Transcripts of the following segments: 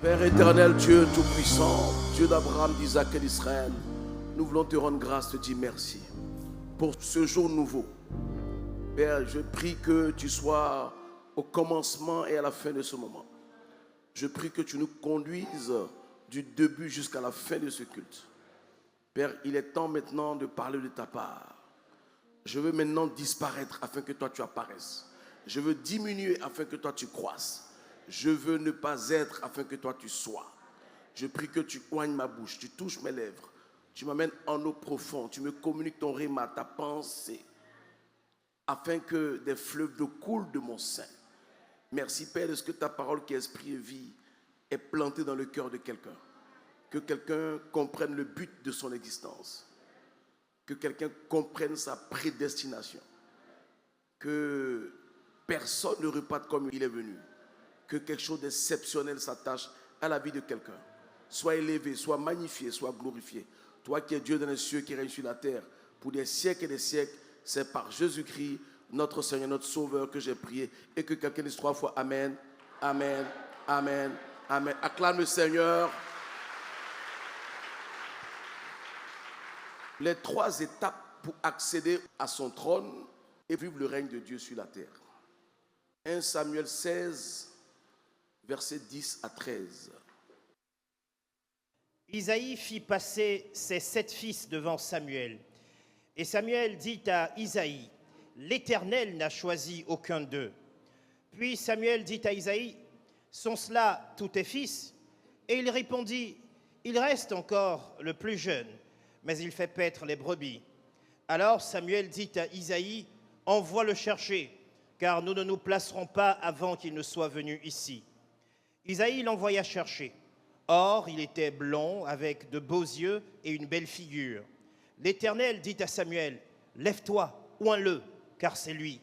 Père éternel, Dieu tout-puissant, Dieu d'Abraham, d'Isaac et d'Israël, nous voulons te rendre grâce, te dire merci pour ce jour nouveau. Père, je prie que tu sois au commencement et à la fin de ce moment. Je prie que tu nous conduises du début jusqu'à la fin de ce culte. Père, il est temps maintenant de parler de ta part. Je veux maintenant disparaître afin que toi tu apparaisses. Je veux diminuer afin que toi tu croisses. Je veux ne pas être afin que toi tu sois. Je prie que tu oignes ma bouche, tu touches mes lèvres, tu m'amènes en eau profonde, tu me communiques ton rhéma, ta pensée, afin que des fleuves d'eau coulent de mon sein. Merci Père de ce que ta parole qui est esprit et vie est plantée dans le cœur de quelqu'un. Que quelqu'un comprenne le but de son existence. Que quelqu'un comprenne sa prédestination. Que personne ne reparte comme il est venu. Que quelque chose d'exceptionnel s'attache à la vie de quelqu'un. Sois élevé, sois magnifié, sois glorifié. Toi qui es Dieu dans les cieux, qui règne sur la terre, pour des siècles et des siècles, c'est par Jésus-Christ, notre Seigneur, notre Sauveur, que j'ai prié. Et que quelqu'un dise 3 fois Amen, Amen, Amen, Amen. Acclame le Seigneur. Les 3 étapes pour accéder à son trône et vivre le règne de Dieu sur la terre. 1 Samuel 16, versets 10 à 13. Isaïe fit passer ses 7 fils devant Samuel. Et Samuel dit à Isaïe, « L'Éternel n'a choisi aucun d'eux. » Puis Samuel dit à Isaïe, « Sont cela tous tes fils ?» Et il répondit, « Il reste encore le plus jeune, mais il fait paître les brebis. » Alors Samuel dit à Isaïe, « Envoie le chercher, car nous ne nous placerons pas avant qu'il ne soit venu ici. » Isaïe l'envoya chercher. Or, il était blond, avec de beaux yeux et une belle figure. L'Éternel dit à Samuel, « Lève-toi, oins-le, car c'est lui. »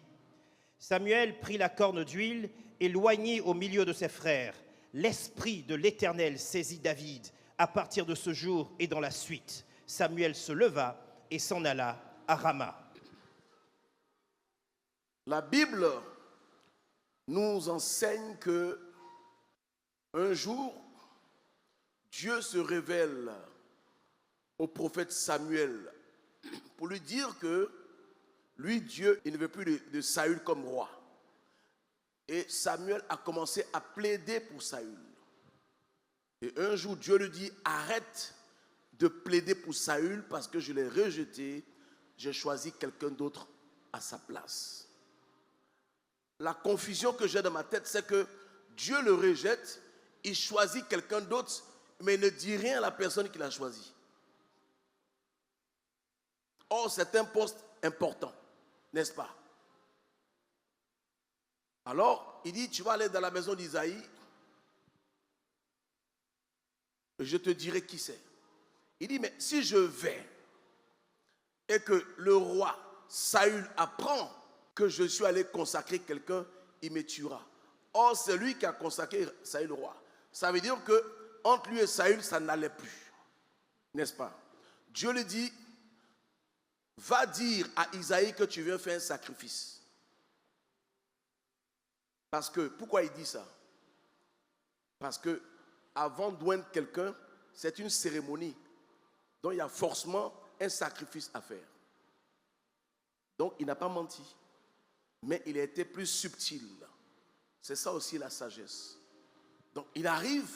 Samuel prit la corne d'huile et l'oignit au milieu de ses frères. L'Esprit de l'Éternel saisit David à partir de ce jour et dans la suite. Samuel se leva et s'en alla à Rama. La Bible nous enseigne que un jour, Dieu se révèle au prophète Samuel pour lui dire que lui, Dieu, il ne veut plus de Saül comme roi. Et Samuel a commencé à plaider pour Saül. Et un jour, Dieu lui dit, arrête de plaider pour Saül parce que je l'ai rejeté, j'ai choisi quelqu'un d'autre à sa place. La confusion que j'ai dans ma tête, c'est que Dieu le rejette, il choisit quelqu'un d'autre, mais il ne dit rien à la personne qu'il a choisie. Or, c'est un poste important, n'est-ce pas? Alors, il dit, tu vas aller dans la maison d'Isaïe, et je te dirai qui c'est. Il dit, mais si je vais, et que le roi Saül apprend que je suis allé consacrer quelqu'un, il me tuera. Or, c'est lui qui a consacré Saül le roi. Ça veut dire que entre lui et Saül, ça n'allait plus. N'est-ce pas? Dieu lui dit, va dire à Isaïe que tu viens faire un sacrifice. Parce que, pourquoi il dit ça? Parce que avant d'oindre quelqu'un, c'est une cérémonie. Donc il y a forcément un sacrifice à faire. Donc il n'a pas menti. Mais il a été plus subtil. C'est ça aussi la sagesse. Donc il arrive,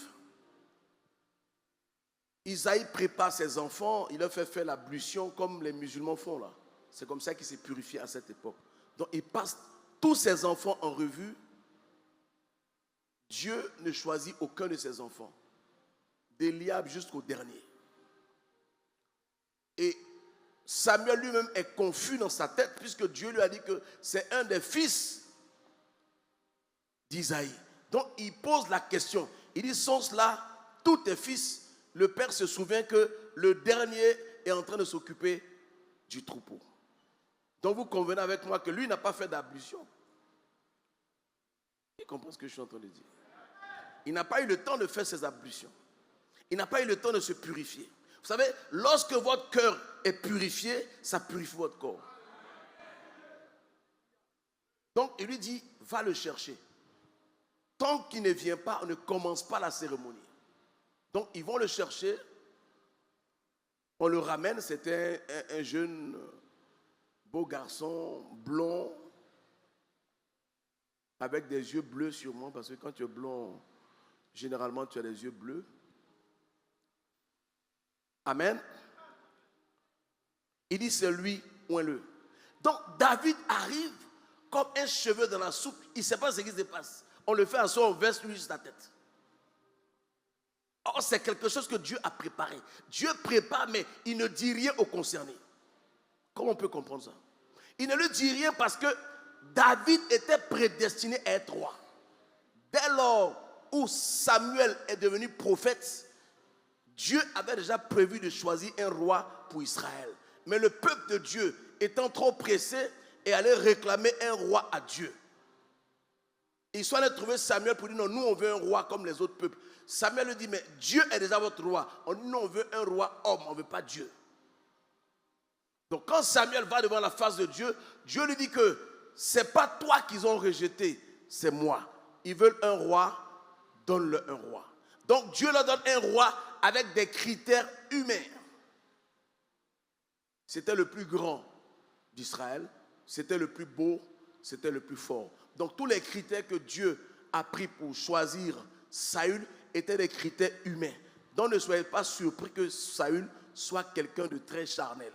Isaïe prépare ses enfants, il leur fait faire l'ablution comme les musulmans font là. C'est comme ça qu'il s'est purifié à cette époque. Donc il passe tous ses enfants en revue. Dieu ne choisit aucun de ses enfants. D'Eliab jusqu'au dernier. Et Samuel lui-même est confus dans sa tête puisque Dieu lui a dit que c'est un des fils d'Isaïe. Donc il pose la question. Il dit, sont cela tous tes fils? Le père se souvient que le dernier est en train de s'occuper du troupeau. Donc vous convenez avec moi que lui n'a pas fait d'ablution. Qui comprend ce que je suis en train de dire? Il n'a pas eu le temps de faire ses ablutions. Il n'a pas eu le temps de se purifier. Vous savez, lorsque votre cœur est purifié, ça purifie votre corps. Donc il lui dit, va le chercher. tant qu'il ne vient pas, on ne commence pas la cérémonie. Donc, ils vont le chercher. On le ramène. C'était un jeune, beau garçon, blond, avec des yeux bleus sûrement, parce que quand tu es blond, généralement, tu as les yeux bleus. Amen. Il dit, c'est lui, oins-le. Donc, David arrive comme un cheveu dans la soupe. Il ne sait pas ce qui se passe. On le fait asseoir, on verse lui juste la tête. Or, c'est quelque chose que Dieu a préparé. Dieu prépare, mais il ne dit rien aux concernés. Comment on peut comprendre ça? Il ne lui dit rien parce que David était prédestiné à être roi. Dès lors où Samuel est devenu prophète, Dieu avait déjà prévu de choisir un roi pour Israël. Mais le peuple de Dieu étant trop pressé et allait réclamer un roi à Dieu. Ils sont allés trouver Samuel pour dire non, nous on veut un roi comme les autres peuples. Samuel lui dit mais Dieu est déjà votre roi. On dit non, on veut un roi homme, on ne veut pas Dieu. Donc quand Samuel va devant la face de Dieu, Dieu lui dit que ce n'est pas toi qu'ils ont rejeté, c'est moi. Ils veulent un roi, donne-le un roi. Donc Dieu leur donne un roi avec des critères humains. C'était le plus grand d'Israël, c'était le plus beau, c'était le plus fort. Donc tous les critères que Dieu a pris pour choisir Saül étaient des critères humains. Donc ne soyez pas surpris que Saül soit quelqu'un de très charnel.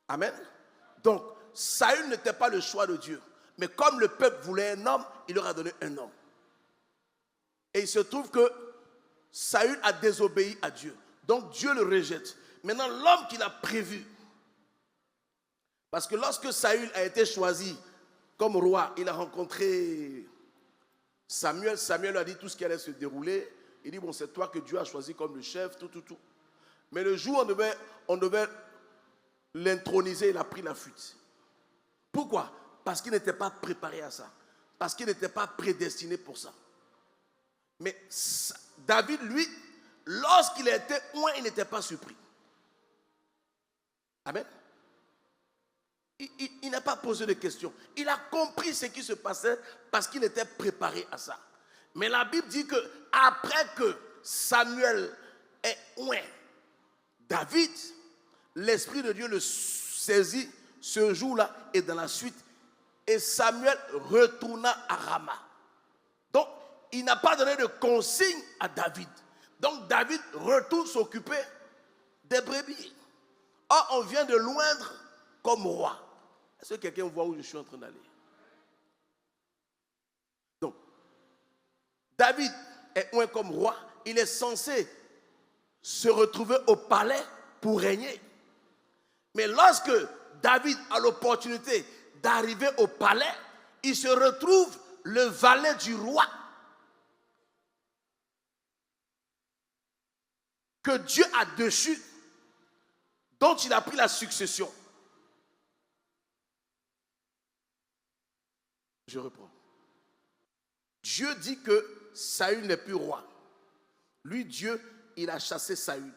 Amen. Donc Saül n'était pas le choix de Dieu. Mais comme le peuple voulait un homme, il leur a donné un homme. Et il se trouve que Saül a désobéi à Dieu. Donc Dieu le rejette. Maintenant l'homme qu'il a prévu. Parce que lorsque Saül a été choisi comme roi, il a rencontré Samuel. Samuel lui a dit tout ce qui allait se dérouler. Il dit bon, c'est toi que Dieu a choisi comme le chef, tout. Mais le jour où on devait l'introniser, il a pris la fuite. Pourquoi? Parce qu'il n'était pas préparé à ça. Parce qu'il n'était pas prédestiné pour ça. Mais David, lui, lorsqu'il a été oint, il n'était pas surpris. Amen. Il n'a pas posé de questions. Il a compris ce qui se passait parce qu'il était préparé à ça. Mais la Bible dit que après que Samuel est oint David, l'Esprit de Dieu le saisit ce jour-là et dans la suite. Et Samuel retourna à Rama. Donc, il n'a pas donné de consigne à David. Donc, David retourne s'occuper des brebis. Or, on vient de l'oindre comme roi. Est-ce que quelqu'un voit où je suis en train d'aller? Donc, David est oint comme roi. Il est censé se retrouver au palais pour régner. Mais lorsque David a l'opportunité d'arriver au palais, il se retrouve le valet du roi. Que Dieu a dessus, dont il a pris la succession. Je reprends. Dieu dit que Saül n'est plus roi. Lui, Dieu, il a chassé Saül.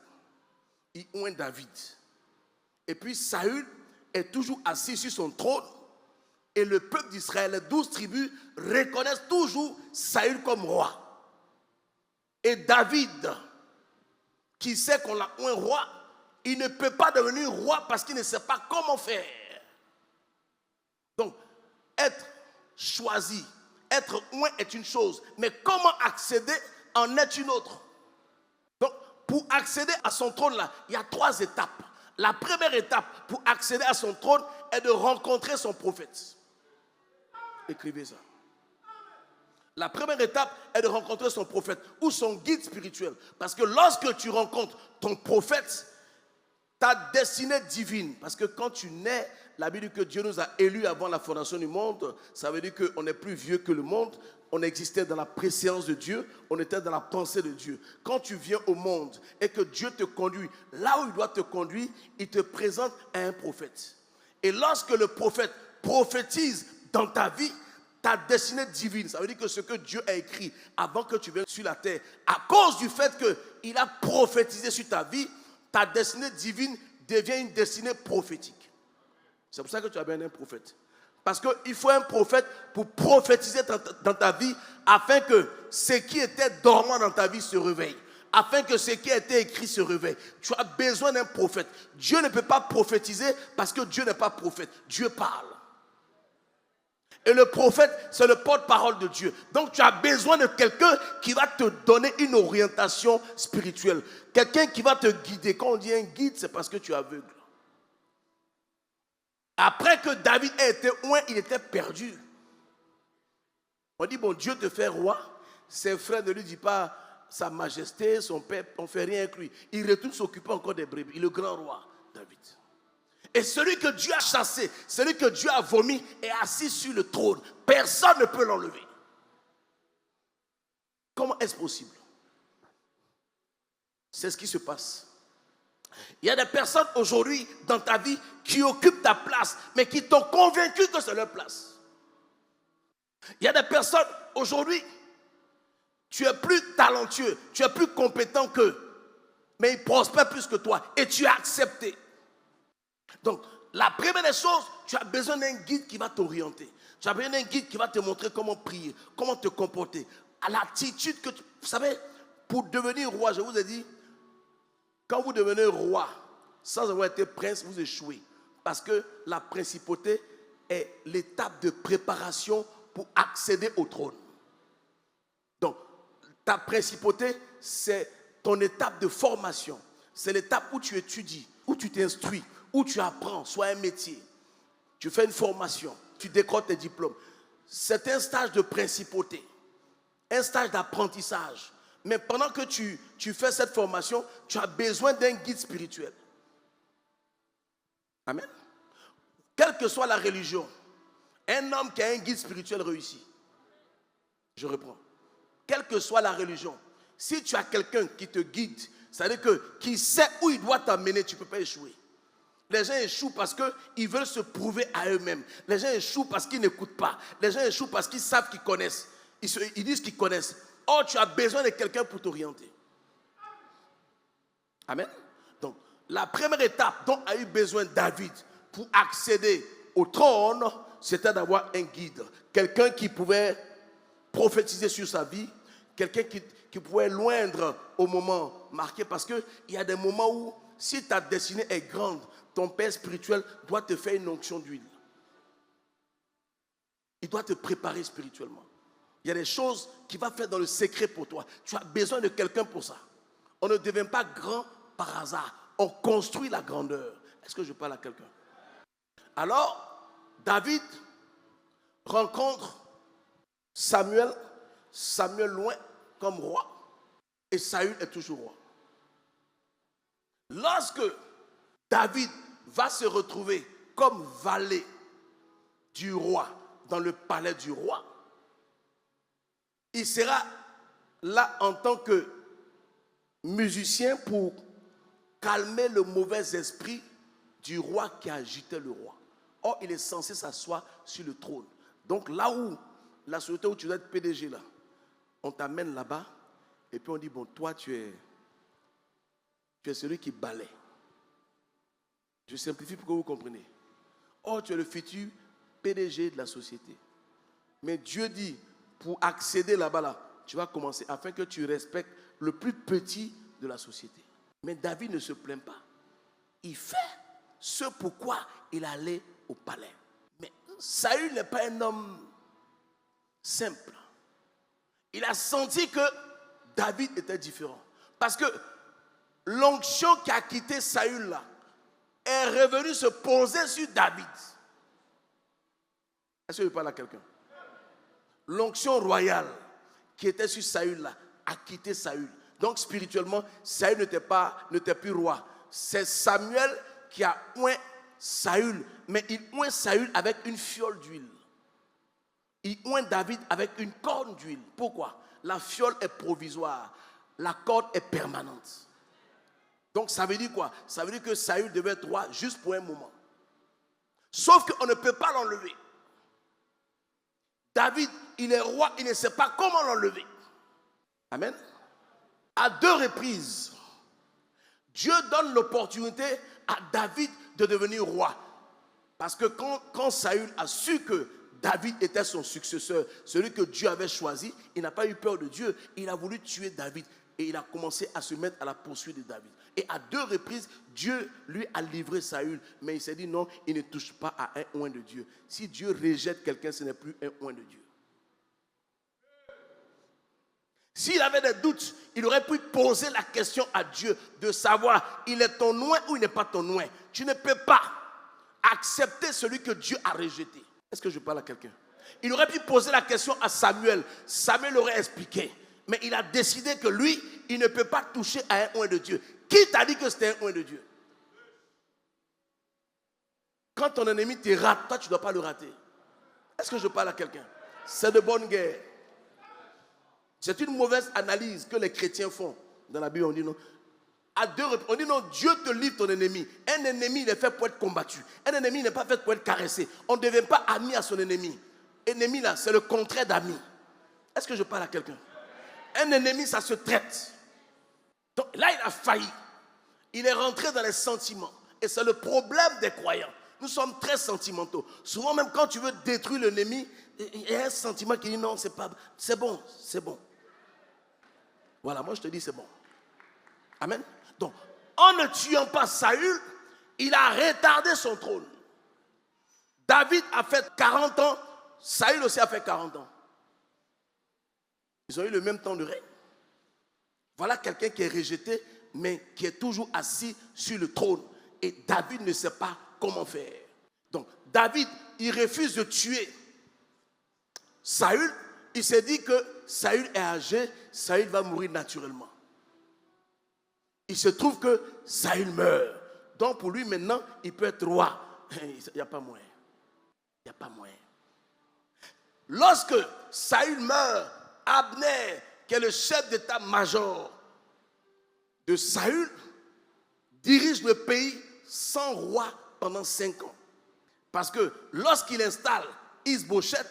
Il oint David. Et puis Saül est toujours assis sur son trône. Et le peuple d'Israël, les 12 tribus, reconnaissent toujours Saül comme roi. Et David, qui sait qu'on l'a oint roi, il ne peut pas devenir roi parce qu'il ne sait pas comment faire. Donc, être choisi, être oint est une chose, mais comment accéder en est une autre. Donc, pour accéder à son trône là, il y a 3 étapes. La première étape pour accéder à son trône est de rencontrer son prophète. Écrivez ça. La première étape est de rencontrer son prophète ou son guide spirituel. Parce que lorsque tu rencontres ton prophète, ta destinée divine, parce que quand tu nais, la Bible dit que Dieu nous a élus avant la fondation du monde. Ça veut dire qu'on est plus vieux que le monde. On existait dans la préscience de Dieu. On était dans la pensée de Dieu. Quand tu viens au monde et que Dieu te conduit là où il doit te conduire, il te présente à un prophète. Et lorsque le prophète prophétise dans ta vie, ta destinée divine, ça veut dire que ce que Dieu a écrit avant que tu viennes sur la terre, à cause du fait qu'il a prophétisé sur ta vie, ta destinée divine devient une destinée prophétique. C'est pour ça que tu as bien un prophète. Parce qu'il faut un prophète pour prophétiser dans ta vie afin que ce qui était dormant dans ta vie se réveille. Afin que ce qui a été écrit se réveille. Tu as besoin d'un prophète. Dieu ne peut pas prophétiser parce que Dieu n'est pas prophète. Dieu parle. Et le prophète, c'est le porte-parole de Dieu. Donc tu as besoin de quelqu'un qui va te donner une orientation spirituelle. Quelqu'un qui va te guider. Quand on dit un guide, c'est parce que tu es aveugle. Après que David ait été oint, il était perdu. On dit, bon, Dieu te fait roi. Ses frères ne lui disent pas sa majesté, son père, on ne fait rien avec lui. Il retourne s'occuper encore des brebis. Il est le grand roi, David. Et celui que Dieu a chassé, celui que Dieu a vomi, est assis sur le trône. Personne ne peut l'enlever. Comment est-ce possible? C'est ce qui se passe. Il y a des personnes aujourd'hui dans ta vie qui occupent ta place, mais qui t'ont convaincu que c'est leur place. Il y a des personnes aujourd'hui, tu es plus talentueux, tu es plus compétent qu'eux, mais ils prospèrent plus que toi et tu as accepté. Donc, la première des choses, tu as besoin d'un guide qui va t'orienter. Tu as besoin d'un guide qui va te montrer comment prier, comment te comporter. À l'attitude que tu... Vous savez, pour devenir roi, je vous ai dit, quand vous devenez roi, sans avoir été prince, vous échouez. Parce que la principauté est l'étape de préparation pour accéder au trône. Donc, ta principauté, c'est ton étape de formation. C'est l'étape où tu étudies, où tu t'instruis, où tu apprends, soit un métier. Tu fais une formation, tu décroches tes diplômes. C'est un stage de principauté, un stage d'apprentissage. Mais pendant que tu fais cette formation, tu as besoin d'un guide spirituel. Amen. Quelle que soit la religion, un homme qui a un guide spirituel réussit. Je reprends. Quelle que soit la religion, si tu as quelqu'un qui te guide, c'est-à-dire qui sait où il doit t'amener, tu ne peux pas échouer. Les gens échouent parce qu'ils veulent se prouver à eux-mêmes. Les gens échouent parce qu'ils n'écoutent pas. Les gens échouent parce qu'ils savent qu'ils connaissent. Ils disent qu'ils connaissent. Or, tu as besoin de quelqu'un pour t'orienter. Amen. Donc, la première étape dont a eu besoin David pour accéder au trône, c'était d'avoir un guide. Quelqu'un qui pouvait prophétiser sur sa vie. Quelqu'un qui pouvait loindre au moment marqué. Parce qu'il y a des moments où, si ta destinée est grande, ton père spirituel doit te faire une onction d'huile. Il doit te préparer spirituellement. Il y a des choses qu'il va faire dans le secret pour toi. Tu as besoin de quelqu'un pour ça. On ne devient pas grand par hasard. On construit la grandeur. Est-ce que je parle à quelqu'un? Alors, David rencontre Samuel loin comme roi. Et Saül est toujours roi. Lorsque David va se retrouver comme valet du roi dans le palais du roi, il sera là en tant que musicien pour calmer le mauvais esprit du roi qui agitait le roi. Or, il est censé s'asseoir sur le trône. Donc là où, la société où tu dois être PDG là, on t'amène là-bas et puis on dit, bon, toi tu es celui qui balaie. Je simplifie pour que vous compreniez. Or, tu es le futur PDG de la société. Mais Dieu dit, pour accéder là-bas, tu vas commencer afin que tu respectes le plus petit de la société. Mais David ne se plaint pas. Il fait ce pourquoi il allait au palais. Mais Saül n'est pas un homme simple. Il a senti que David était différent. Parce que l'onction qui a quitté Saül là est revenue se poser sur David. Est-ce que je parle à quelqu'un? L'onction royale qui était sur Saül là a quitté Saül. Donc spirituellement, Saül n'était plus roi. C'est Samuel qui a oint Saül, mais il oint Saül avec une fiole d'huile. Il oint David avec une corne d'huile. Pourquoi? La fiole est provisoire, la corde est permanente. Donc ça veut dire quoi? Ça veut dire que Saül devait être roi juste pour un moment. Sauf qu'on ne peut pas l'enlever. David, il est roi, il ne sait pas comment l'enlever. Amen. À 2 reprises, Dieu donne l'opportunité à David de devenir roi. Parce que quand Saül a su que David était son successeur, celui que Dieu avait choisi, il n'a pas eu peur de Dieu. Il a voulu tuer David et il a commencé à se mettre à la poursuite de David. Et à 2 reprises, Dieu lui a livré Saül. Mais il s'est dit non, il ne touche pas à un oint de Dieu. Si Dieu rejette quelqu'un, ce n'est plus un oint de Dieu. S'il avait des doutes, il aurait pu poser la question à Dieu de savoir, il est ton oint ou il n'est pas ton oint. Tu ne peux pas accepter celui que Dieu a rejeté. Est-ce que je parle à quelqu'un? Il aurait pu poser la question à Samuel. Samuel aurait expliqué. Mais il a décidé que lui, il ne peut pas toucher à un oint de Dieu. Qui t'a dit que c'était un oint de Dieu? Quand ton ennemi te rate, toi tu ne dois pas le rater. Est-ce que je parle à quelqu'un? C'est de bonne guerre. C'est une mauvaise analyse que les chrétiens font. Dans la Bible, on dit non. À 2 reprises, on dit non, Dieu te livre ton ennemi. Un ennemi, il est fait pour être combattu. Un ennemi, il n'est pas fait pour être caressé. On ne devient pas ami à son ennemi. Ennemi, là, c'est le contraire d'ami. Est-ce que je parle à quelqu'un? Un ennemi, ça se traite. Donc là, il a failli. Il est rentré dans les sentiments. Et c'est le problème des croyants. Nous sommes très sentimentaux. Souvent, même quand tu veux détruire l'ennemi, il y a un sentiment qui dit non, c'est pas, c'est bon, c'est bon. Voilà, moi je te dis c'est bon. Amen. Donc, en ne tuant pas Saül, il a retardé son trône. David a fait 40 ans, Saül aussi a fait 40 ans. Ils ont eu le même temps de règne. Voilà quelqu'un qui est rejeté, mais qui est toujours assis sur le trône. Et David ne sait pas comment faire. Donc, David, il refuse de tuer Saül. Il s'est dit que Saül est âgé, Saül va mourir naturellement. Il se trouve que Saül meurt. Donc pour lui maintenant, il peut être roi. Il n'y a pas moyen. Il n'y a pas moyen. Lorsque Saül meurt, Abner, qui est le chef d'état-major de Saül, dirige le pays sans roi pendant 5 ans. Parce que lorsqu'il installe Is-Bosheth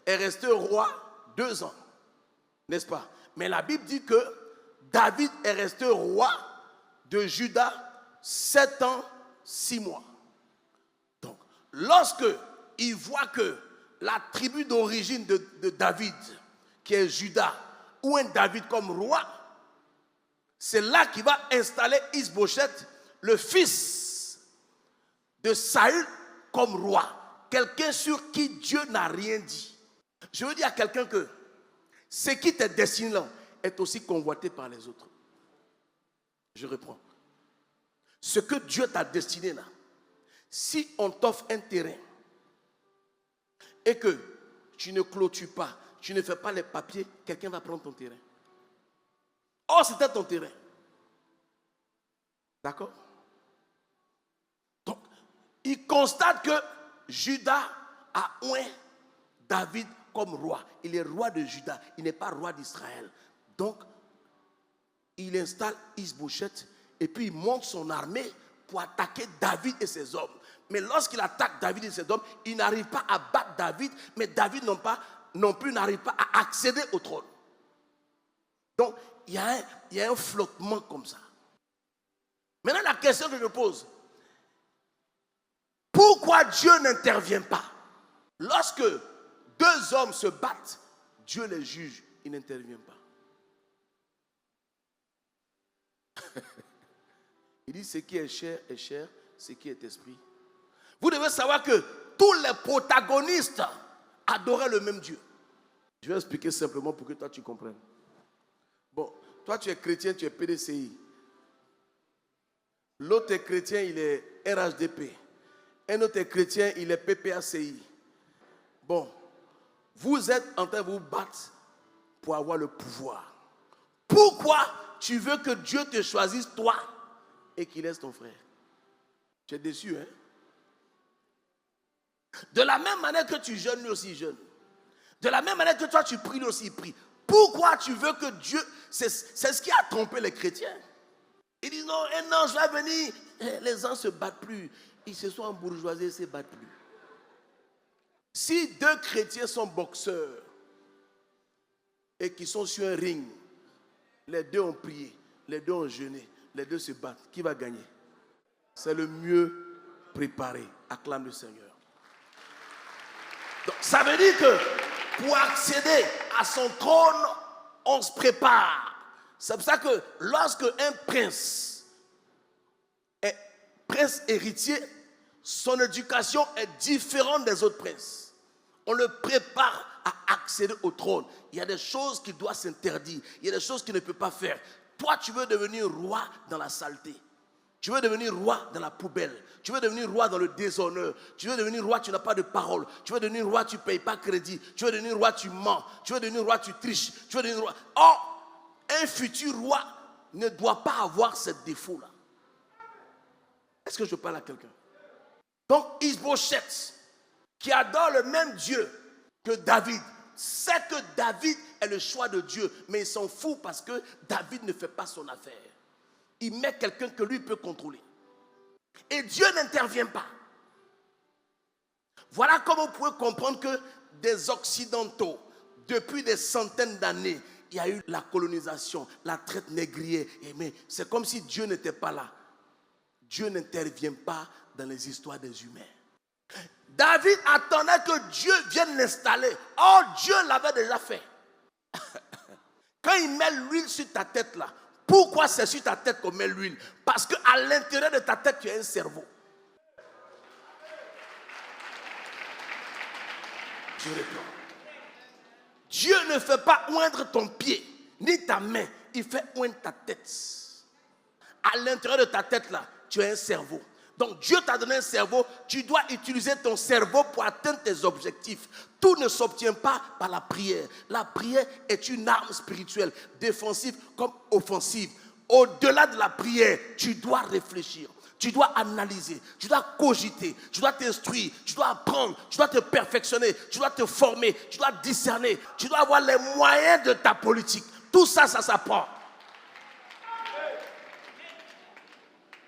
est resté roi 2 ans. N'est-ce pas? Mais la Bible dit que David est resté roi de Juda 7 ans, 6 mois. Donc, lorsque il voit que la tribu d'origine de David, qui est Juda, ou un David comme roi, c'est là qu'il va installer Is-Bosheth, le fils de Saül, comme roi. Quelqu'un sur qui Dieu n'a rien dit. Je veux dire à quelqu'un que ce qui t'est destiné là est aussi convoité par les autres. Je reprends. Ce que Dieu t'a destiné là, si on t'offre un terrain et que tu ne clôtures pas, tu ne fais pas les papiers, quelqu'un va prendre ton terrain. Oh, c'était ton terrain. D'accord? Donc, il constate que Juda a oint David comme roi. Il est roi de Juda. Il n'est pas roi d'Israël. Donc, il installe Is-Bosheth et puis il monte son armée pour attaquer David et ses hommes. Mais lorsqu'il attaque David et ses hommes, il n'arrive pas à battre David, mais David non plus n'arrive pas à accéder au trône. Donc, il y a un flottement comme ça. Maintenant, la question que je pose, pourquoi Dieu n'intervient pas? Lorsque 2 hommes se battent, Dieu les juge, il n'intervient pas. Il dit ce qui est chair, ce qui est esprit. Vous devez savoir que tous les protagonistes adoraient le même Dieu. Je vais expliquer simplement pour que toi tu comprennes. Bon, toi tu es chrétien, tu es PDCI. L'autre est chrétien, il est RHDP. Un autre est chrétien, il est PPACI. Bon, vous êtes en train de vous battre pour avoir le pouvoir. Pourquoi tu veux que Dieu te choisisse toi et qu'il laisse ton frère? Tu es déçu, hein? De la même manière que tu jeûnes, lui aussi jeûne. De la même manière que toi tu pries, lui aussi prie. Pourquoi tu veux que Dieu... C'est ce qui a trompé les chrétiens. Ils disent non, un ange va venir. Les anges ne se battent plus. Ils se sont embourgeoisés, ils ne se battent plus. Si 2 chrétiens sont boxeurs et qui sont sur un ring, les 2 ont prié, les 2 ont jeûné, les 2 se battent, qui va gagner? C'est le mieux préparer. Acclame le Seigneur. Donc, ça veut dire que pour accéder à son trône, on se prépare. C'est pour ça que lorsque un prince est prince héritier, son éducation est différente des autres princes. On le prépare à accéder au trône. Il y a des choses qu'il doit s'interdire. Il y a des choses qu'il ne peut pas faire. Toi, tu veux devenir roi dans la saleté. Tu veux devenir roi dans la poubelle. Tu veux devenir roi dans le déshonneur. Tu veux devenir roi, tu n'as pas de parole. Tu veux devenir roi, tu ne payes pas crédit. Tu veux devenir roi, tu mens. Tu veux devenir roi, tu triches. Tu veux devenir roi. Or, un futur roi ne doit pas avoir ce défaut-là. Est-ce que je parle à quelqu'un? Donc, Ishbosheth, qui adore le même Dieu que David, sait que David est le choix de Dieu, mais il s'en fout parce que David ne fait pas son affaire. Il met quelqu'un que lui peut contrôler. Et Dieu n'intervient pas. Voilà comment vous pouvez comprendre que des Occidentaux, depuis des centaines d'années, il y a eu la colonisation, la traite négrière. Mais c'est comme si Dieu n'était pas là. Dieu n'intervient pas dans les histoires des humains. David attendait que Dieu vienne l'installer. Or, Dieu l'avait déjà fait. Quand il met l'huile sur ta tête là, pourquoi c'est sur ta tête qu'on met l'huile? Parce qu'à l'intérieur de ta tête, tu as un cerveau. Je réponds. Dieu ne fait pas oindre ton pied, ni ta main. Il fait oindre ta tête. À l'intérieur de ta tête là, tu as un cerveau. Donc Dieu t'a donné un cerveau, tu dois utiliser ton cerveau pour atteindre tes objectifs. Tout ne s'obtient pas par la prière. La prière est une arme spirituelle, défensive comme offensive. Au-delà de la prière, tu dois réfléchir, tu dois analyser, tu dois cogiter, tu dois t'instruire, tu dois apprendre, tu dois te perfectionner, tu dois te former, tu dois discerner, tu dois avoir les moyens de ta politique. Tout ça, ça s'apprend.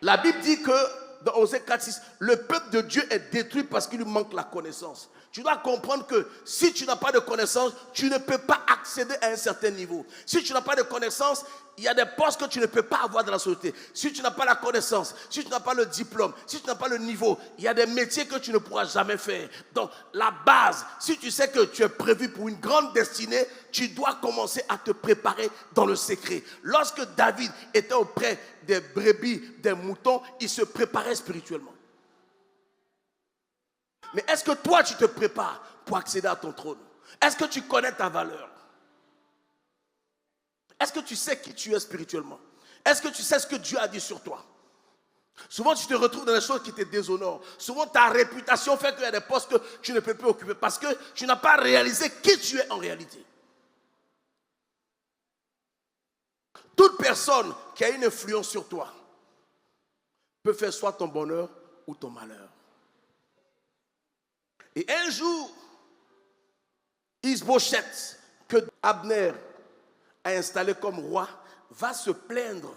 La Bible dit que dans Osée 4:6, le peuple de Dieu est détruit parce qu'il lui manque la connaissance. Tu dois comprendre que si tu n'as pas de connaissance, tu ne peux pas accéder à un certain niveau. Si tu n'as pas de connaissance, il y a des postes que tu ne peux pas avoir dans la société. Si tu n'as pas la connaissance, si tu n'as pas le diplôme, si tu n'as pas le niveau, il y a des métiers que tu ne pourras jamais faire. Donc la base, si tu sais que tu es prévu pour une grande destinée, tu dois commencer à te préparer dans le secret. Lorsque David était auprès des brebis, des moutons, il se préparait spirituellement. Mais est-ce que toi, tu te prépares pour accéder à ton trône? Est-ce que tu connais ta valeur? Est-ce que tu sais qui tu es spirituellement? Est-ce que tu sais ce que Dieu a dit sur toi? Souvent, tu te retrouves dans des choses qui te déshonorent. Souvent, ta réputation fait qu'il y a des postes que tu ne peux plus occuper parce que tu n'as pas réalisé qui tu es en réalité. Toute personne qui a une influence sur toi peut faire soit ton bonheur ou ton malheur. Et un jour, Ishbosheth, que Abner a installé comme roi, va se plaindre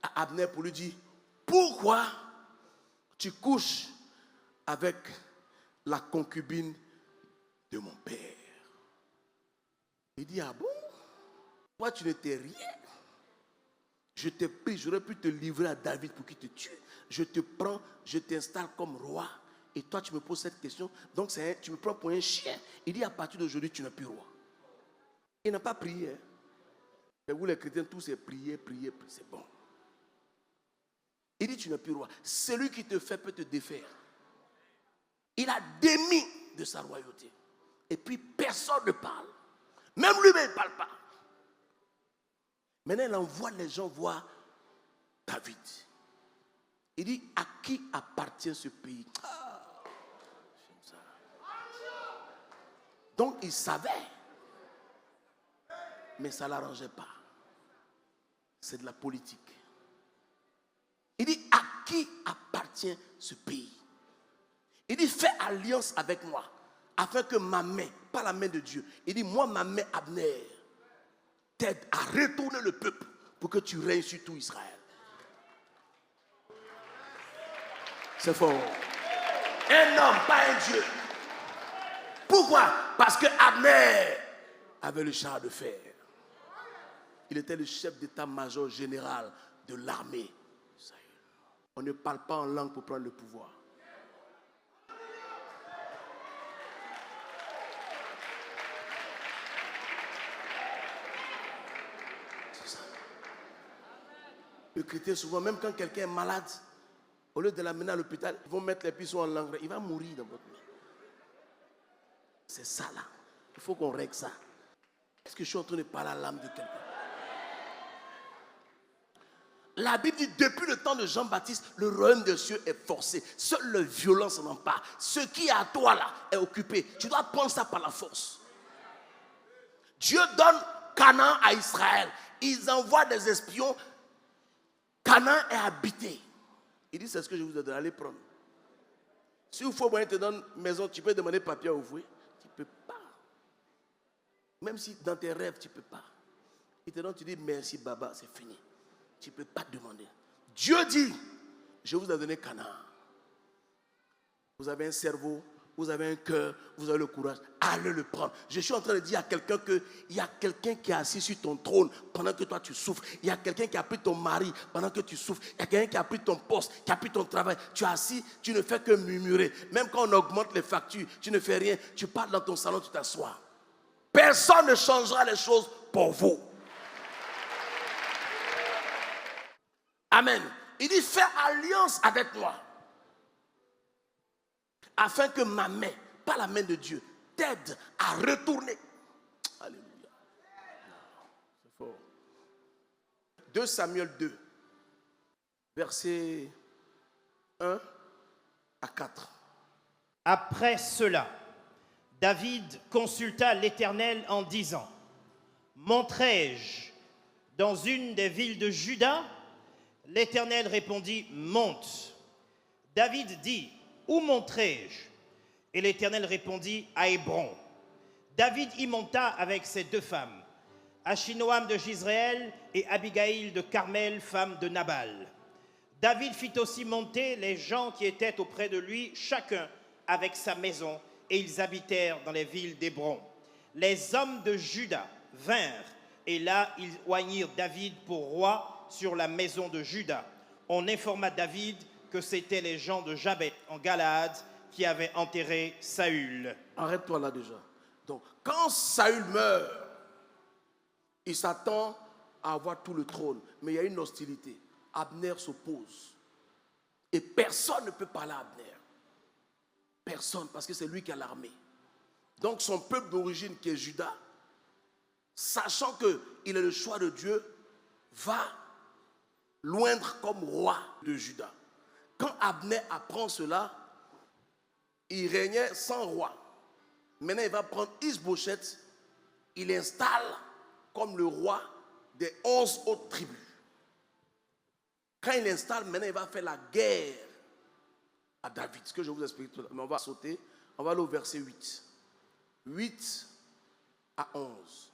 à Abner pour lui dire: pourquoi tu couches avec la concubine de mon père? Il dit: ah bon? Toi tu n'étais rien. Je t'ai pris, j'aurais pu te livrer à David pour qu'il te tue. Je te prends, je t'installe comme roi. Et toi, tu me poses cette question. Donc, tu me prends pour un chien. Il dit: à partir d'aujourd'hui, tu n'es plus roi. Il n'a pas prié. Mais vous, les chrétiens, tous, c'est prier, prier, prier. C'est bon. Il dit: tu n'es plus roi. Celui qui te fait peut te défaire. Il a démis de sa royauté. Et puis, personne ne parle. Même lui-même ne parle pas. Maintenant, il envoie les gens voir David. Il dit: à qui appartient ce pays? Donc il savait, mais ça ne l'arrangeait pas. C'est de la politique. Il dit: à qui appartient ce pays? Il dit: fais alliance avec moi, afin que ma main, pas la main de Dieu, il dit: moi, ma main Abner, t'aide à retourner le peuple pour que tu règnes sur tout Israël. C'est fort. Un homme, pas un Dieu. Pourquoi? Parce que Abner avait le char de fer. Il était le chef d'état-major général de l'armée. On ne parle pas en langue pour prendre le pouvoir. C'est ça. Le chrétien, souvent, même quand quelqu'un est malade, au lieu de l'amener à l'hôpital, ils vont mettre les puissons en langue. Il va mourir dans votre main. C'est ça là. Il faut qu'on règle ça. Est-ce que je suis en train de parler à l'âme de quelqu'un? La Bible dit, depuis le temps de Jean-Baptiste, le royaume des cieux est forcé. Seul le violent s'en empare. Ce qui est à toi là est occupé. Tu dois prendre ça par la force. Dieu donne Canaan à Israël. Ils envoient des espions. Canaan est habité. Il dit, c'est ce que je vous ai donné, allez prendre. Si il faut, il te donne maison, tu peux demander papier à ouvrir. Tu ne peux pas. Même si dans tes rêves, tu ne peux pas. Il te donne, tu dis, merci Baba, c'est fini. Tu ne peux pas demander. Dieu dit, je vous ai donné Canaan. Vous avez un cerveau, vous avez un cœur, vous avez le courage. Allez le prendre. Je suis en train de dire à quelqu'un qu'il y a quelqu'un qui est assis sur ton trône pendant que toi tu souffres. Il y a quelqu'un qui a pris ton mari pendant que tu souffres. Il y a quelqu'un qui a pris ton poste, qui a pris ton travail. Tu es assis, tu ne fais que murmurer. Même quand on augmente les factures, tu ne fais rien. Tu parles dans ton salon, tu t'assois. Personne ne changera les choses pour vous. Amen. Il dit, fais alliance avec moi. Afin que ma main, pas la main de Dieu, t'aide à retourner. Alléluia. C'est fort. 2 Samuel 2, versets 1 à 4. Après cela, David consulta l'Éternel en disant, monterai-je dans une des villes de Juda? L'Éternel répondit, monte. David dit, où monterai-je? Et l'Éternel répondit, à Hébron. David y monta avec ses 2 femmes, Achinoam de Jizréel et Abigaïl de Carmel, femme de Nabal. David fit aussi monter les gens qui étaient auprès de lui, chacun avec sa maison, et ils habitèrent dans les villes d'Hébron. Les hommes de Juda vinrent, et là ils oignirent David pour roi sur la maison de Juda. On informa David que c'étaient les gens de Jabès en Galaad qui avaient enterré Saül. Arrête-toi là déjà. Donc, quand Saül meurt, il s'attend à avoir tout le trône, mais il y a une hostilité. Abner s'oppose. Et personne ne peut parler à Abner. Personne, parce que c'est lui qui a l'armée. Donc, son peuple d'origine, qui est Juda, sachant qu'il est le choix de Dieu, va l'oindre comme roi de Juda. Quand Abner apprend cela, il régnait sans roi. Maintenant, il va prendre Is-Bosheth, il l'installe comme le roi des 11 autres tribus. Quand il l'installe, maintenant, il va faire la guerre à David. Ce que je vous explique tout à l'heure. Mais on va sauter, on va aller au verset 8. 8 à 11.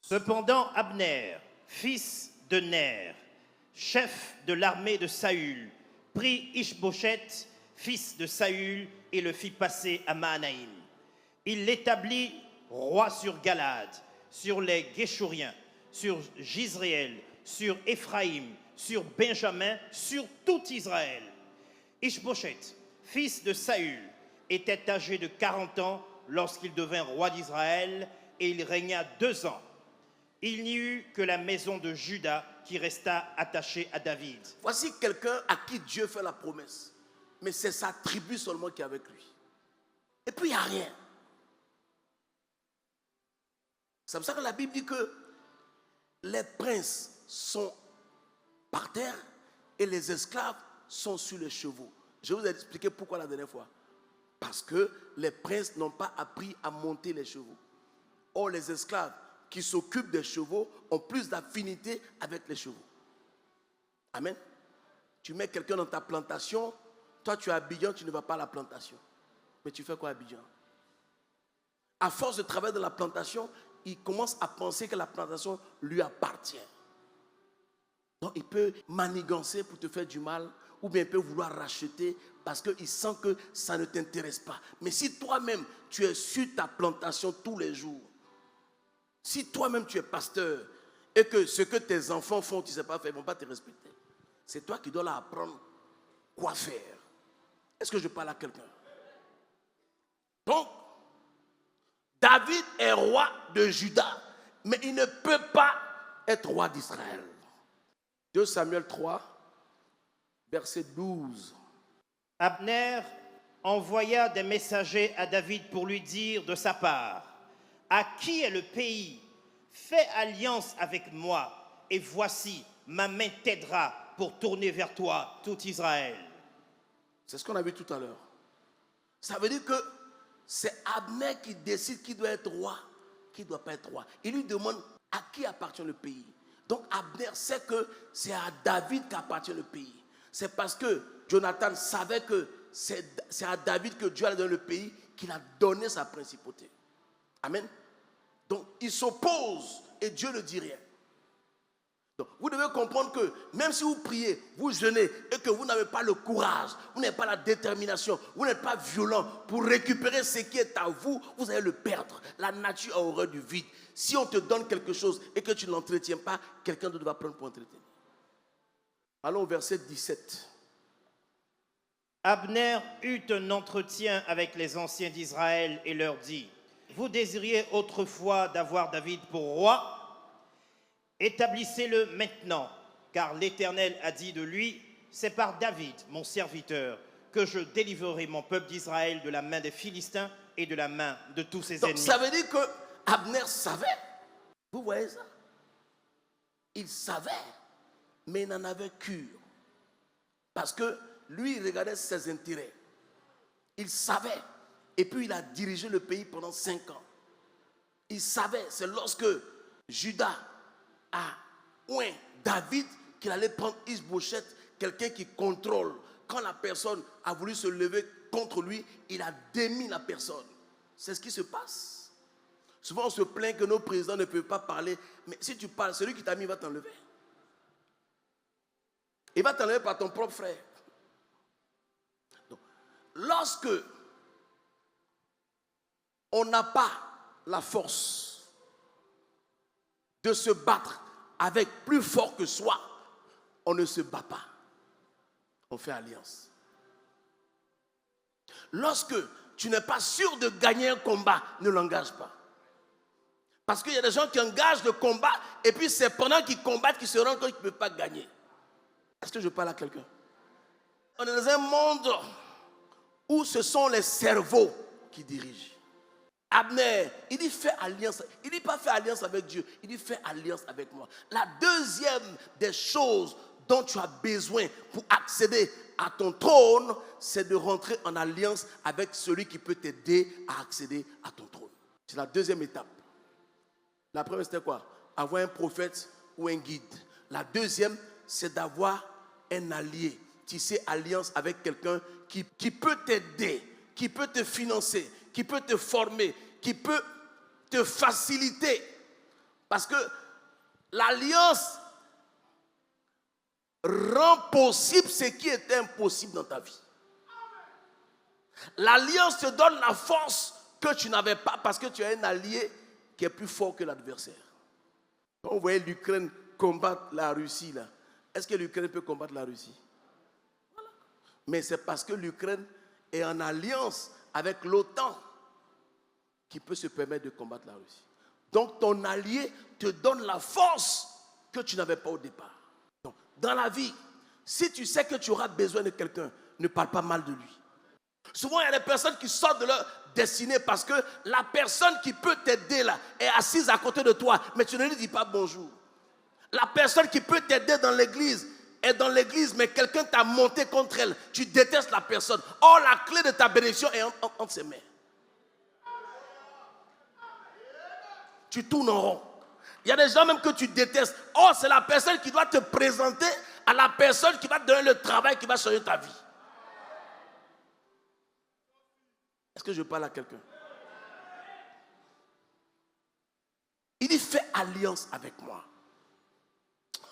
Cependant, Abner, fils de Ner, chef de l'armée de Saül, prit Ish-Bosheth, fils de Saül, et le fit passer à Mahanaïm. Il l'établit roi sur Galaad, sur les Géshuriens, sur Jizréel, sur Éphraïm, sur Benjamin, sur tout Israël. Ish-Bosheth, fils de Saül, était âgé de 40 ans lorsqu'il devint roi d'Israël, et il régna 2 ans. Il n'y eut que la maison de Juda qui resta attachée à David. Voici quelqu'un à qui Dieu fait la promesse. Mais c'est sa tribu seulement qui est avec lui. Et puis il n'y a rien. C'est pour ça que la Bible dit que les princes sont par terre et les esclaves sont sur les chevaux. Je vous ai expliqué pourquoi la dernière fois. Parce que les princes n'ont pas appris à monter les chevaux. Or, les esclaves qui s'occupent des chevaux ont plus d'affinité avec les chevaux. Amen. Tu mets quelqu'un dans ta plantation, toi tu es à Abidjan, tu ne vas pas à la plantation. Mais tu fais quoi à Abidjan? À force de travailler dans la plantation, il commence à penser que la plantation lui appartient. Donc il peut manigancer pour te faire du mal, ou bien il peut vouloir racheter parce qu'il sent que ça ne t'intéresse pas. Mais si toi-même tu es sur ta plantation tous les jours, si toi-même tu es pasteur et que ce que tes enfants font, tu ne sais pas faire, ils ne vont pas te respecter. C'est toi qui dois leur apprendre quoi faire. Est-ce que je parle à quelqu'un? Donc, David est roi de Juda, mais il ne peut pas être roi d'Israël. 2 Samuel 3, verset 12. Abner envoya des messagers à David pour lui dire de sa part: à qui est le pays? Fais alliance avec moi, et voici, ma main t'aidera pour tourner vers toi tout Israël. C'est ce qu'on a vu tout à l'heure. Ça veut dire que c'est Abner qui décide qui doit être roi, qui ne doit pas être roi. Il lui demande à qui appartient le pays. Donc Abner sait que c'est à David qu'appartient le pays. C'est parce que Jonathan savait que c'est à David que Dieu allait donner le pays qu'il a donné sa principauté. Amen. Donc il s'oppose et Dieu ne dit rien. Donc, vous devez comprendre que même si vous priez, vous jeûnez et que vous n'avez pas le courage, vous n'avez pas la détermination, vous n'êtes pas violent pour récupérer ce qui est à vous, vous allez le perdre. La nature a horreur du vide. Si on te donne quelque chose et que tu ne l'entretiens pas, quelqu'un d'autre va prendre pour entretenir. Allons au verset 17. Abner eut un entretien avec les anciens d'Israël et leur dit: vous désiriez autrefois d'avoir David pour roi? Établissez-le maintenant, car l'Éternel a dit de lui: c'est par David, mon serviteur, que je délivrerai mon peuple d'Israël de la main des Philistins et de la main de tous ses ennemis. Ça veut dire que Abner savait. Vous voyez ça? Il savait, mais il en avait cure. Parce que lui, il regardait ses intérêts. Il savait. Et puis il a dirigé le pays pendant 5 ans. Il savait, c'est lorsque Judas a oint David qu'il allait prendre Is-Bosheth, quelqu'un qui contrôle. Quand la personne a voulu se lever contre lui, il a démis la personne. C'est ce qui se passe. Souvent on se plaint que nos présidents ne peuvent pas parler, mais si tu parles, celui qui t'a mis va t'enlever. Il va t'enlever par ton propre frère. Donc, lorsque on n'a pas la force de se battre avec plus fort que soi, on ne se bat pas. On fait alliance. Lorsque tu n'es pas sûr de gagner un combat, ne l'engage pas. Parce qu'il y a des gens qui engagent le combat et puis c'est pendant qu'ils combattent qu'ils se rendent compte qu'ils ne peuvent pas gagner. Est-ce que je parle à quelqu'un? On est dans un monde où ce sont les cerveaux qui dirigent. Abner, il dit fais alliance. Il dit pas fais alliance avec Dieu, il dit fais alliance avec moi. La deuxième des choses dont tu as besoin pour accéder à ton trône, c'est de rentrer en alliance avec celui qui peut t'aider à accéder à ton trône. C'est la deuxième étape. La première, c'était quoi? Avoir un prophète ou un guide. La deuxième, c'est d'avoir un allié. Tisser alliance avec quelqu'un qui peut t'aider, qui peut te financer, qui peut te former, qui peut te faciliter. Parce que l'alliance rend possible ce qui était impossible dans ta vie. L'alliance te donne la force que tu n'avais pas parce que tu as un allié qui est plus fort que l'adversaire. Quand on voyait l'Ukraine combattre la Russie, là, est-ce que l'Ukraine peut combattre la Russie? Voilà. Mais c'est parce que l'Ukraine est en alliance avec l'OTAN qui peut se permettre de combattre la Russie. Donc ton allié te donne la force que tu n'avais pas au départ. Donc, dans la vie, si tu sais que tu auras besoin de quelqu'un, ne parle pas mal de lui. Souvent, il y a des personnes qui sortent de leur destinée parce que la personne qui peut t'aider là est assise à côté de toi, mais tu ne lui dis pas bonjour. La personne qui peut t'aider dans l'église est dans l'église, mais quelqu'un t'a monté contre elle. Tu détestes la personne. Or, la clé de ta bénédiction est entre ses mains. Tu tournes en rond. Il y a des gens même que tu détestes. Or, c'est la personne qui doit te présenter à la personne qui va te donner le travail qui va changer ta vie. Est-ce que je parle à quelqu'un? Il dit fais alliance avec moi.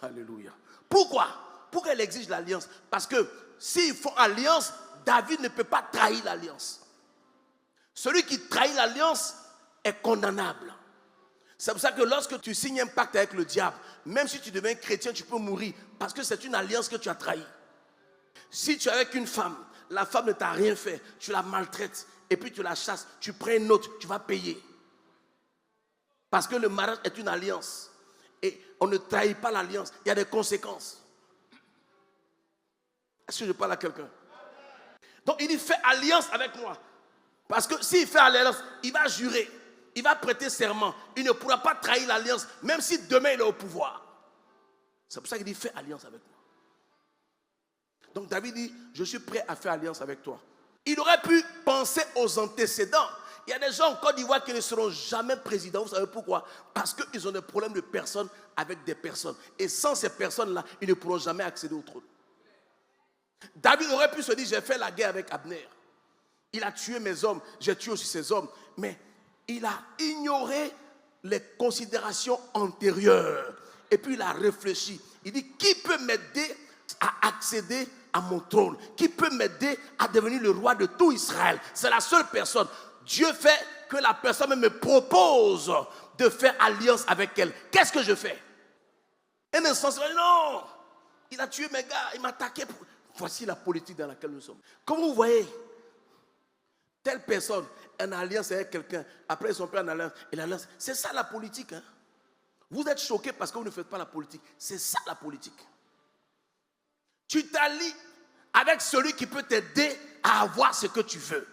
Alléluia. Pourquoi? Pourquoi il exige l'alliance? Parce que s'ils font alliance, David ne peut pas trahir l'alliance. Celui qui trahit l'alliance est condamnable. C'est pour ça que lorsque tu signes un pacte avec le diable, même si tu deviens chrétien, tu peux mourir. Parce que c'est une alliance que tu as trahie. Si tu es avec une femme, la femme ne t'a rien fait, tu la maltraites, et puis tu la chasses, tu prends une autre, tu vas payer. Parce que le mariage est une alliance. Et on ne trahit pas l'alliance, il y a des conséquences. Est-ce que je parle à quelqu'un? Donc il dit, fais alliance avec moi. Parce que s'il fait alliance, il va jurer, il va prêter serment. Il ne pourra pas trahir l'alliance, même si demain il est au pouvoir. C'est pour ça qu'il dit, fais alliance avec moi. Donc David dit, je suis prêt à faire alliance avec toi. Il aurait pu penser aux antécédents. Il y a des gens en Côte d'Ivoire qui ne seront jamais présidents. Vous savez pourquoi? Parce qu'ils ont des problèmes de personnes avec des personnes. Et sans ces personnes-là, ils ne pourront jamais accéder au trône. David aurait pu se dire, j'ai fait la guerre avec Abner. Il a tué mes hommes, j'ai tué aussi ses hommes. Mais il a ignoré les considérations antérieures. Et puis il a réfléchi. Il dit, qui peut m'aider à accéder à mon trône? Qui peut m'aider à devenir le roi de tout Israël? C'est la seule personne. Dieu fait que la personne même me propose de faire alliance avec elle. Qu'est-ce que je fais? Un instant, non, il a tué mes gars, il m'a attaqué. Voici la politique dans laquelle nous sommes. Comme vous voyez, telle personne est en alliance avec quelqu'un, après ils sont plus en alliance, et l'alliance, c'est ça la politique. Hein? Vous êtes choqués parce que vous ne faites pas la politique. C'est ça la politique. Tu t'allies avec celui qui peut t'aider à avoir ce que tu veux.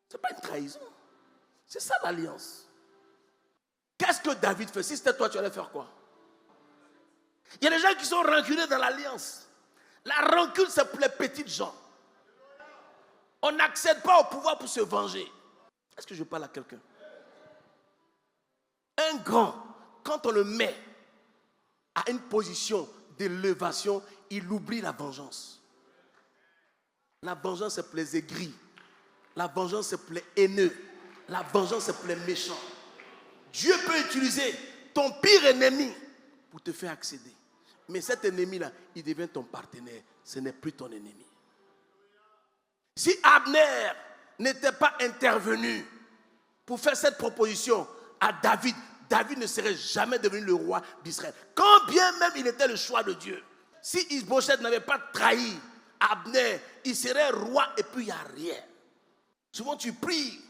Ce n'est pas une trahison. C'est ça l'alliance. Qu'est-ce que David fait? Si c'était toi, tu allais faire quoi? Il y a des gens qui sont rancuniers dans l'alliance. La rancune, c'est pour les petites gens. On n'accède pas au pouvoir pour se venger. Est-ce que je parle à quelqu'un? Un grand, quand on le met à une position d'élévation, il oublie la vengeance. La vengeance, c'est pour les aigris. La vengeance, c'est pour les haineux. La vengeance, c'est pour les méchants. Dieu peut utiliser ton pire ennemi pour te faire accéder. Mais cet ennemi-là, il devient ton partenaire. Ce n'est plus ton ennemi. Si Abner n'était pas intervenu pour faire cette proposition à David, David ne serait jamais devenu le roi d'Israël. Quand bien même il était le choix de Dieu. Si Ishbosheth n'avait pas trahi Abner, il serait roi et puis il n'y a rien. Souvent tu pries.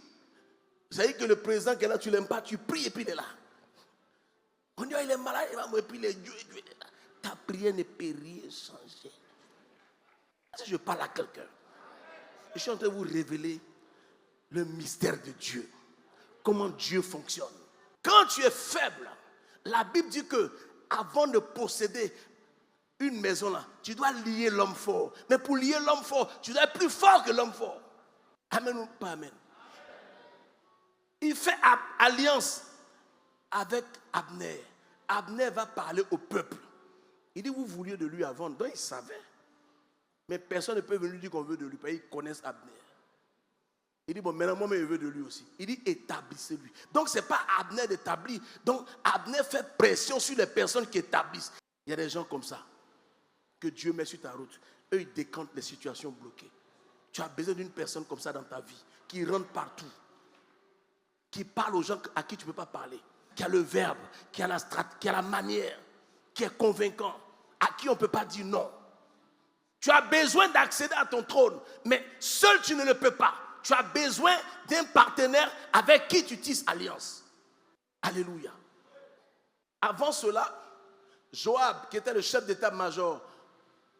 Vous savez que le président qui est là, tu ne l'aimes pas, tu pries et puis il est là. On dit, il est malade, il va mourir, et puis Dieu est là. Ta prière ne peut rien changer. Si je parle à quelqu'un, je suis en train de vous révéler le mystère de Dieu. Comment Dieu fonctionne. Quand tu es faible, la Bible dit que avant de posséder une maison là, tu dois lier l'homme fort. Mais pour lier l'homme fort, tu dois être plus fort que l'homme fort. Amen ou pas amen? Il fait alliance avec Abner. Abner va parler au peuple. Il dit, vous vouliez de lui avant. Donc il savait. Mais personne ne peut venir dire qu'on veut de lui. Parce qu'ils connaissent Abner. Il dit, bon, maintenant, moi, je veux de lui aussi. Il dit, établissez-lui. Donc, ce n'est pas Abner d'établir. Donc, Abner fait pression sur les personnes qui établissent. Il y a des gens comme ça, que Dieu met sur ta route. Eux, ils décantent les situations bloquées. Tu as besoin d'une personne comme ça dans ta vie, qui rentre partout, qui parle aux gens à qui tu ne peux pas parler, qui a le verbe, qui a la qui a la manière, qui est convaincant, à qui on ne peut pas dire non. Tu as besoin d'accéder à ton trône, mais seul tu ne le peux pas. Tu as besoin d'un partenaire avec qui tu tisses alliance. Alléluia. Avant cela, Joab, qui était le chef d'état-major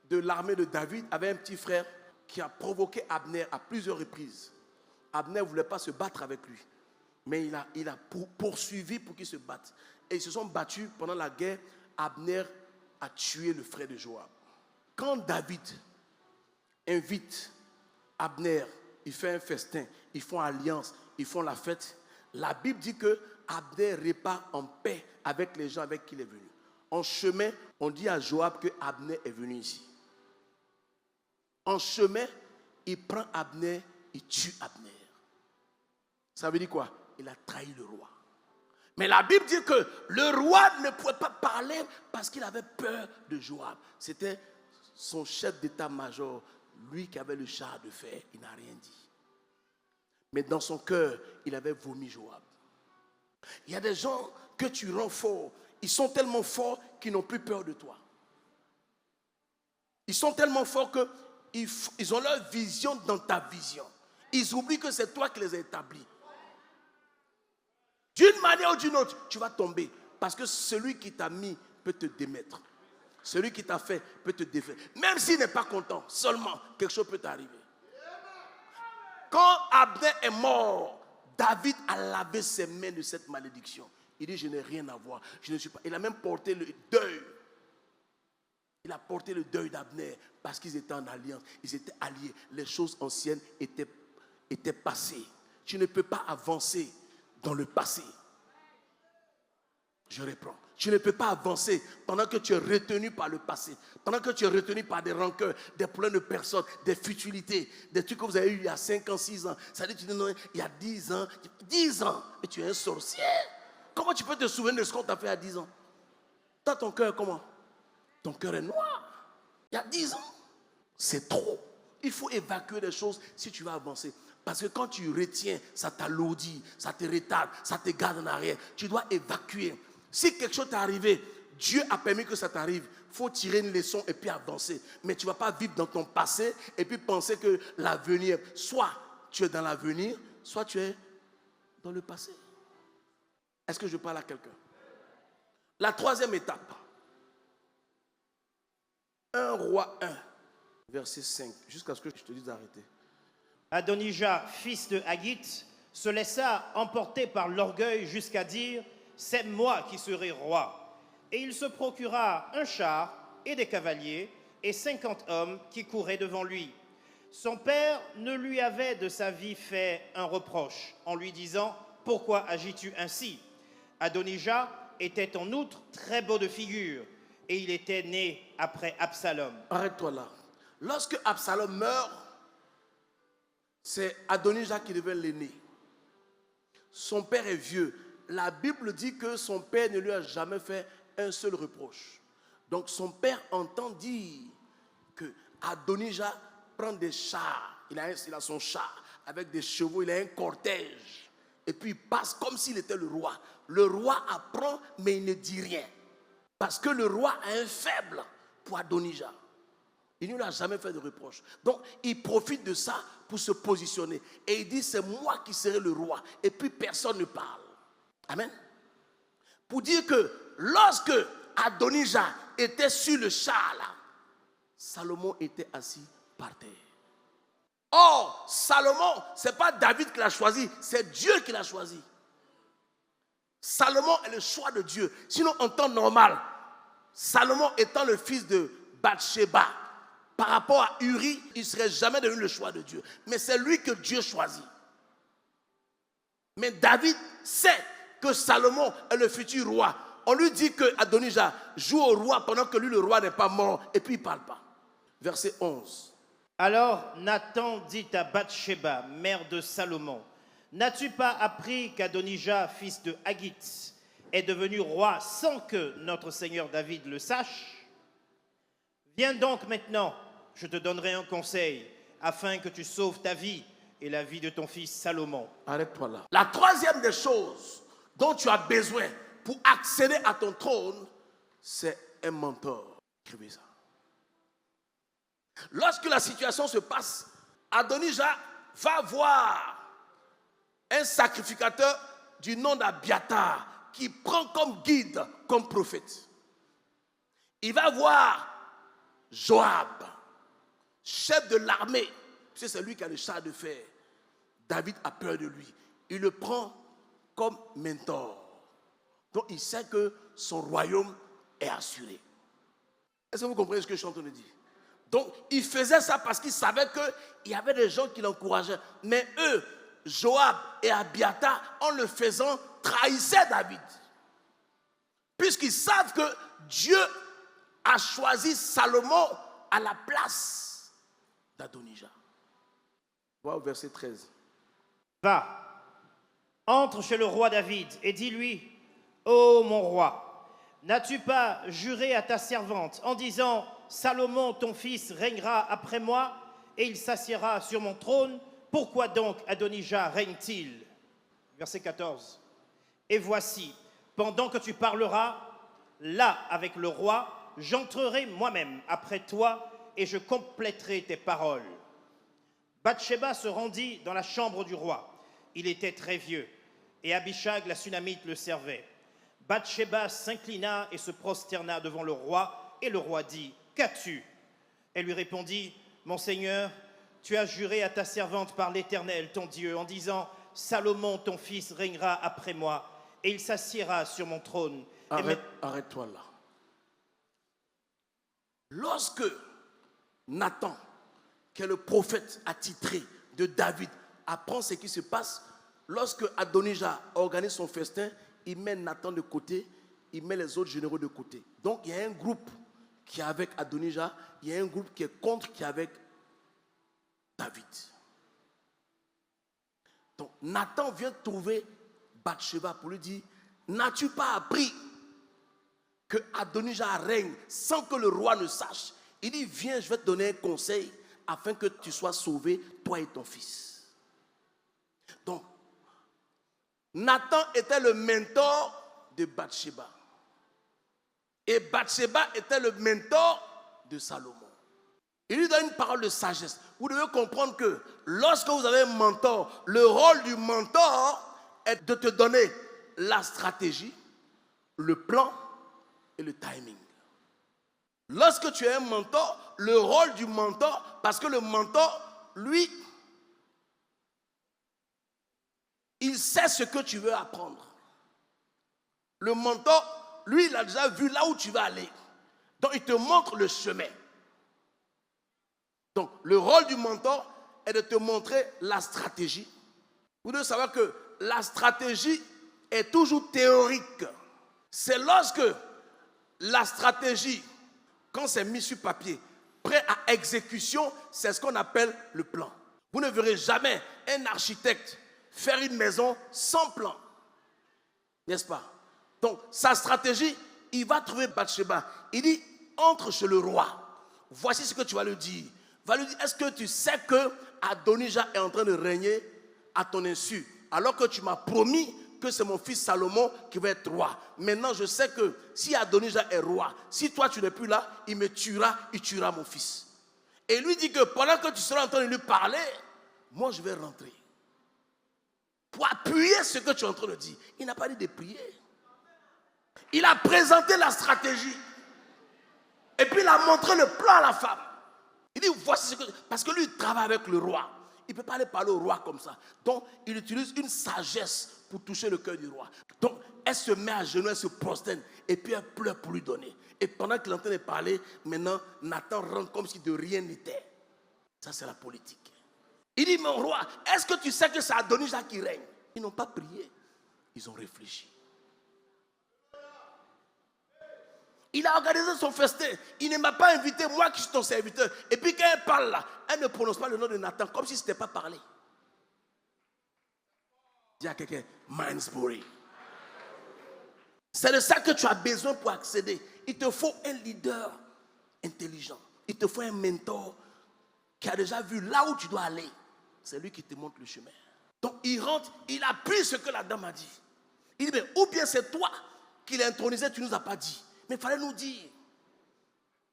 de l'armée de David, avait un petit frère qui a provoqué Abner à plusieurs reprises. Abner ne voulait pas se battre avec lui, mais il a poursuivi pour qu'il se batte. Et ils se sont battus pendant la guerre. Abner a tué le frère de Joab. Quand David invite Abner, il fait un festin, ils font alliance, ils font la fête. La Bible dit que Abner repart en paix avec les gens avec qui il est venu. En chemin, on dit à Joab que Abner est venu ici. En chemin, il prend Abner, il tue Abner. Ça veut dire quoi? Il a trahi le roi. Mais la Bible dit que le roi ne pouvait pas parler parce qu'il avait peur de Joab. C'était son chef d'état-major, lui qui avait le char de fer, il n'a rien dit. Mais dans son cœur, il avait vomi Joab. Il y a des gens que tu rends forts. Ils sont tellement forts qu'ils n'ont plus peur de toi. Ils sont tellement forts qu'ils ont leur vision dans ta vision. Ils oublient que c'est toi qui les as établis. D'une manière ou d'une autre, tu vas tomber. Parce que celui qui t'a mis peut te démettre. Celui qui t'a fait peut te défaire. Même s'il n'est pas content, seulement quelque chose peut t'arriver. Quand Abner est mort, David a lavé ses mains de cette malédiction. Il dit, je n'ai rien à voir. Je ne suis pas. Il a même porté le deuil. Il a porté le deuil d'Abner parce qu'ils étaient en alliance. Ils étaient alliés. Les choses anciennes étaient passées. Tu ne peux pas avancer dans le passé. Je reprends. Tu ne peux pas avancer pendant que tu es retenu par le passé, pendant que tu es retenu par des rancœurs, des problèmes de personnes, des futilités, des trucs que vous avez eu il y a 5 ans, 6 ans. Ça dit, tu dis non, il y a 10 ans, et tu es un sorcier. Comment tu peux te souvenir de ce qu'on t'a fait à 10 ans? Toi, ton cœur, comment? Ton cœur est noir. Il y a 10 ans. C'est trop. Il faut évacuer les choses si tu veux avancer. Parce que quand tu retiens, ça t'alourdit, ça te retarde, ça te garde en arrière. Tu dois évacuer. Si quelque chose t'est arrivé, Dieu a permis que ça t'arrive. Il faut tirer une leçon et puis avancer. Mais tu ne vas pas vivre dans ton passé et puis penser que l'avenir, soit tu es dans l'avenir, soit tu es dans le passé. Est-ce que je parle à quelqu'un? La troisième étape. 1 Roi 1, verset 5, jusqu'à ce que je te dise d'arrêter. Adonijah, fils de Haggith, se laissa emporter par l'orgueil jusqu'à dire « C'est moi qui serai roi ». Et il se procura un char et des cavaliers et 50 hommes qui couraient devant lui. Son père ne lui avait de sa vie fait un reproche en lui disant « Pourquoi agis-tu ainsi ?» Adonijah était en outre très beau de figure et il était né après Absalom. Arrête-toi là. Lorsque Absalom meurt, c'est Adonijah qui devient l'aîné. Son père est vieux. La Bible dit que son père ne lui a jamais fait un seul reproche. Donc son père entend dire que Adonijah prend des chars. Il a son char avec des chevaux, il a un cortège. Et puis il passe comme s'il était le roi. Le roi apprend, mais il ne dit rien. Parce que le roi a un faible pour Adonijah. Il ne lui a jamais fait de reproche. Donc, il profite de ça pour se positionner. Et il dit, c'est moi qui serai le roi. Et puis, personne ne parle. Amen. Pour dire que lorsque Adonijah était sur le char, là, Salomon était assis par terre. Or, Salomon, ce n'est pas David qui l'a choisi, c'est Dieu qui l'a choisi. Salomon est le choix de Dieu. Sinon, en temps normal, Salomon étant le fils de Bathsheba, par rapport à Uri, il ne serait jamais devenu le choix de Dieu. Mais c'est lui que Dieu choisit. Mais David sait que Salomon est le futur roi. On lui dit que Adonijah joue au roi pendant que lui, le roi, n'est pas mort. Et puis il ne parle pas. Verset 11. Alors Nathan dit à Bathsheba, mère de Salomon, « N'as-tu pas appris qu'Adonijah, fils de Haggith, est devenu roi sans que notre Seigneur David le sache? Viens donc maintenant, je te donnerai un conseil, afin que tu sauves ta vie et la vie de ton fils Salomon. » Arrête-toi là. La troisième des choses dont tu as besoin pour accéder à ton trône, c'est un mentor. Écrivez ça. Lorsque la situation se passe, Adonijah va voir un sacrificateur du nom d'Abiathar qui prend comme guide, comme prophète. Il va voir Joab, chef de l'armée, c'est lui qui a le char de fer. David a peur de lui. Il le prend comme mentor. Donc il sait que son royaume est assuré. Est-ce que vous comprenez ce que je suis en train de dire? Donc il faisait ça parce qu'il savait qu'il y avait des gens qui l'encourageaient. Mais eux, Joab et Abiathar, en le faisant, trahissaient David. Puisqu'ils savent que Dieu a choisi Salomon à la place d'Adonijah. Voilà au verset 13. Va, entre chez le roi David et dis-lui, « Ô mon roi, n'as-tu pas juré à ta servante en disant, Salomon ton fils régnera après moi et il s'assiera sur mon trône? Pourquoi donc Adonijah règne-t-il » Verset 14. Et voici, pendant que tu parleras, là avec le roi, j'entrerai moi-même après toi et je compléterai tes paroles. Bathsheba se rendit dans la chambre du roi. Il était très vieux et Abishag la Sunamite le servait. Bathsheba s'inclina et se prosterna devant le roi et le roi dit, « Qu'as-tu » Elle lui répondit, « Mon Seigneur, tu as juré à ta servante par l'Éternel, ton Dieu, en disant, « Salomon, ton fils, régnera après moi, et il s'assiera sur mon trône. » Arrête-toi là. Lorsque Nathan, qui est le prophète attitré de David, apprend ce qui se passe, lorsque Adonijah organise son festin, il met Nathan de côté, il met les autres généraux de côté. Donc il y a un groupe qui est avec Adonijah, il y a un groupe qui est contre, qui est avec David. Donc Nathan vient trouver Bathsheba pour lui dire, n'as-tu pas appris que Adonijah règne sans que le roi ne sache? Il dit, viens, je vais te donner un conseil afin que tu sois sauvé, toi et ton fils. Donc, Nathan était le mentor de Bathsheba. Et Bathsheba était le mentor de Salomon. Il lui donne une parole de sagesse. Vous devez comprendre que lorsque vous avez un mentor, le rôle du mentor est de te donner la stratégie, le plan et le timing. Lorsque tu es un mentor, le rôle du mentor, parce que le mentor, lui, il sait ce que tu veux apprendre. Le mentor, lui, il a déjà vu là où tu vas aller. Donc, il te montre le chemin. Donc, le rôle du mentor est de te montrer la stratégie. Vous devez savoir que la stratégie est toujours théorique. C'est lorsque la stratégie, quand c'est mis sur papier, prêt à exécution, c'est ce qu'on appelle le plan. Vous ne verrez jamais un architecte faire une maison sans plan. N'est-ce pas? Donc, sa stratégie, il va trouver Bathsheba. Il dit, entre chez le roi. Voici ce que tu vas lui dire. Va lui dire, est-ce que tu sais que Adonijah est en train de régner à ton insu, alors que tu m'as promis que c'est mon fils Salomon qui va être roi. Maintenant, je sais que si Adonijah est roi, si toi tu n'es plus là, il me tuera, il tuera mon fils. Et lui dit que pendant que tu seras en train de lui parler, moi je vais rentrer. Pour appuyer ce que tu es en train de dire. Il n'a pas dit de prier. Il a présenté la stratégie. Et puis il a montré le plan à la femme. Il dit, voici ce que... Parce que lui, il travaille avec le roi. Il ne peut pas aller parler au roi comme ça. Donc, il utilise une sagesse pour toucher le cœur du roi. Donc, elle se met à genoux, elle se prosterne. Et puis, elle pleure pour lui donner. Et pendant qu'il est en train de parler, maintenant, Nathan rentre comme si de rien n'était. Ça, c'est la politique. Il dit, mon roi, est-ce que tu sais que c'est Adonijah qui règne? Ils n'ont pas prié. Ils ont réfléchi. Il a organisé son festin. Il ne m'a pas invité, moi qui suis ton serviteur. Et puis quand elle parle là, elle ne prononce pas le nom de Nathan, comme si ce n'était pas parlé. Dis à quelqu'un, Minesbury. C'est de ça que tu as besoin pour accéder. Il te faut un leader intelligent. Il te faut un mentor qui a déjà vu là où tu dois aller. C'est lui qui te montre le chemin. Donc il rentre, il appuie ce que la dame a dit. Il dit, mais ou bien c'est toi qui l'as intronisé, tu ne nous as pas dit. Mais il fallait nous dire.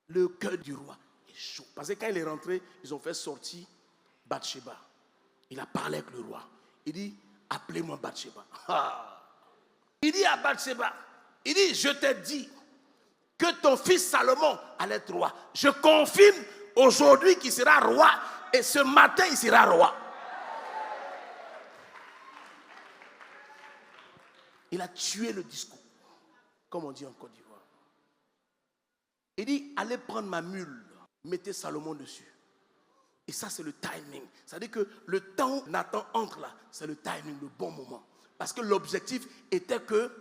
Le cœur du roi est chaud. Parce que quand il est rentré, ils ont fait sortir Bathsheba. Il a parlé avec le roi. Il dit, appelez-moi Bathsheba. Il dit à Bathsheba, il dit, je t'ai dit que ton fils Salomon allait être roi. Je confirme aujourd'hui qu'il sera roi. Et ce matin, il sera roi. Il a tué le discours. Comme on dit en Côte d'Ivoire. Il dit, allez prendre ma mule, mettez Salomon dessus. Et ça, c'est le timing. C'est-à-dire que le temps où Nathan entre là, c'est le timing, le bon moment. Parce que l'objectif était que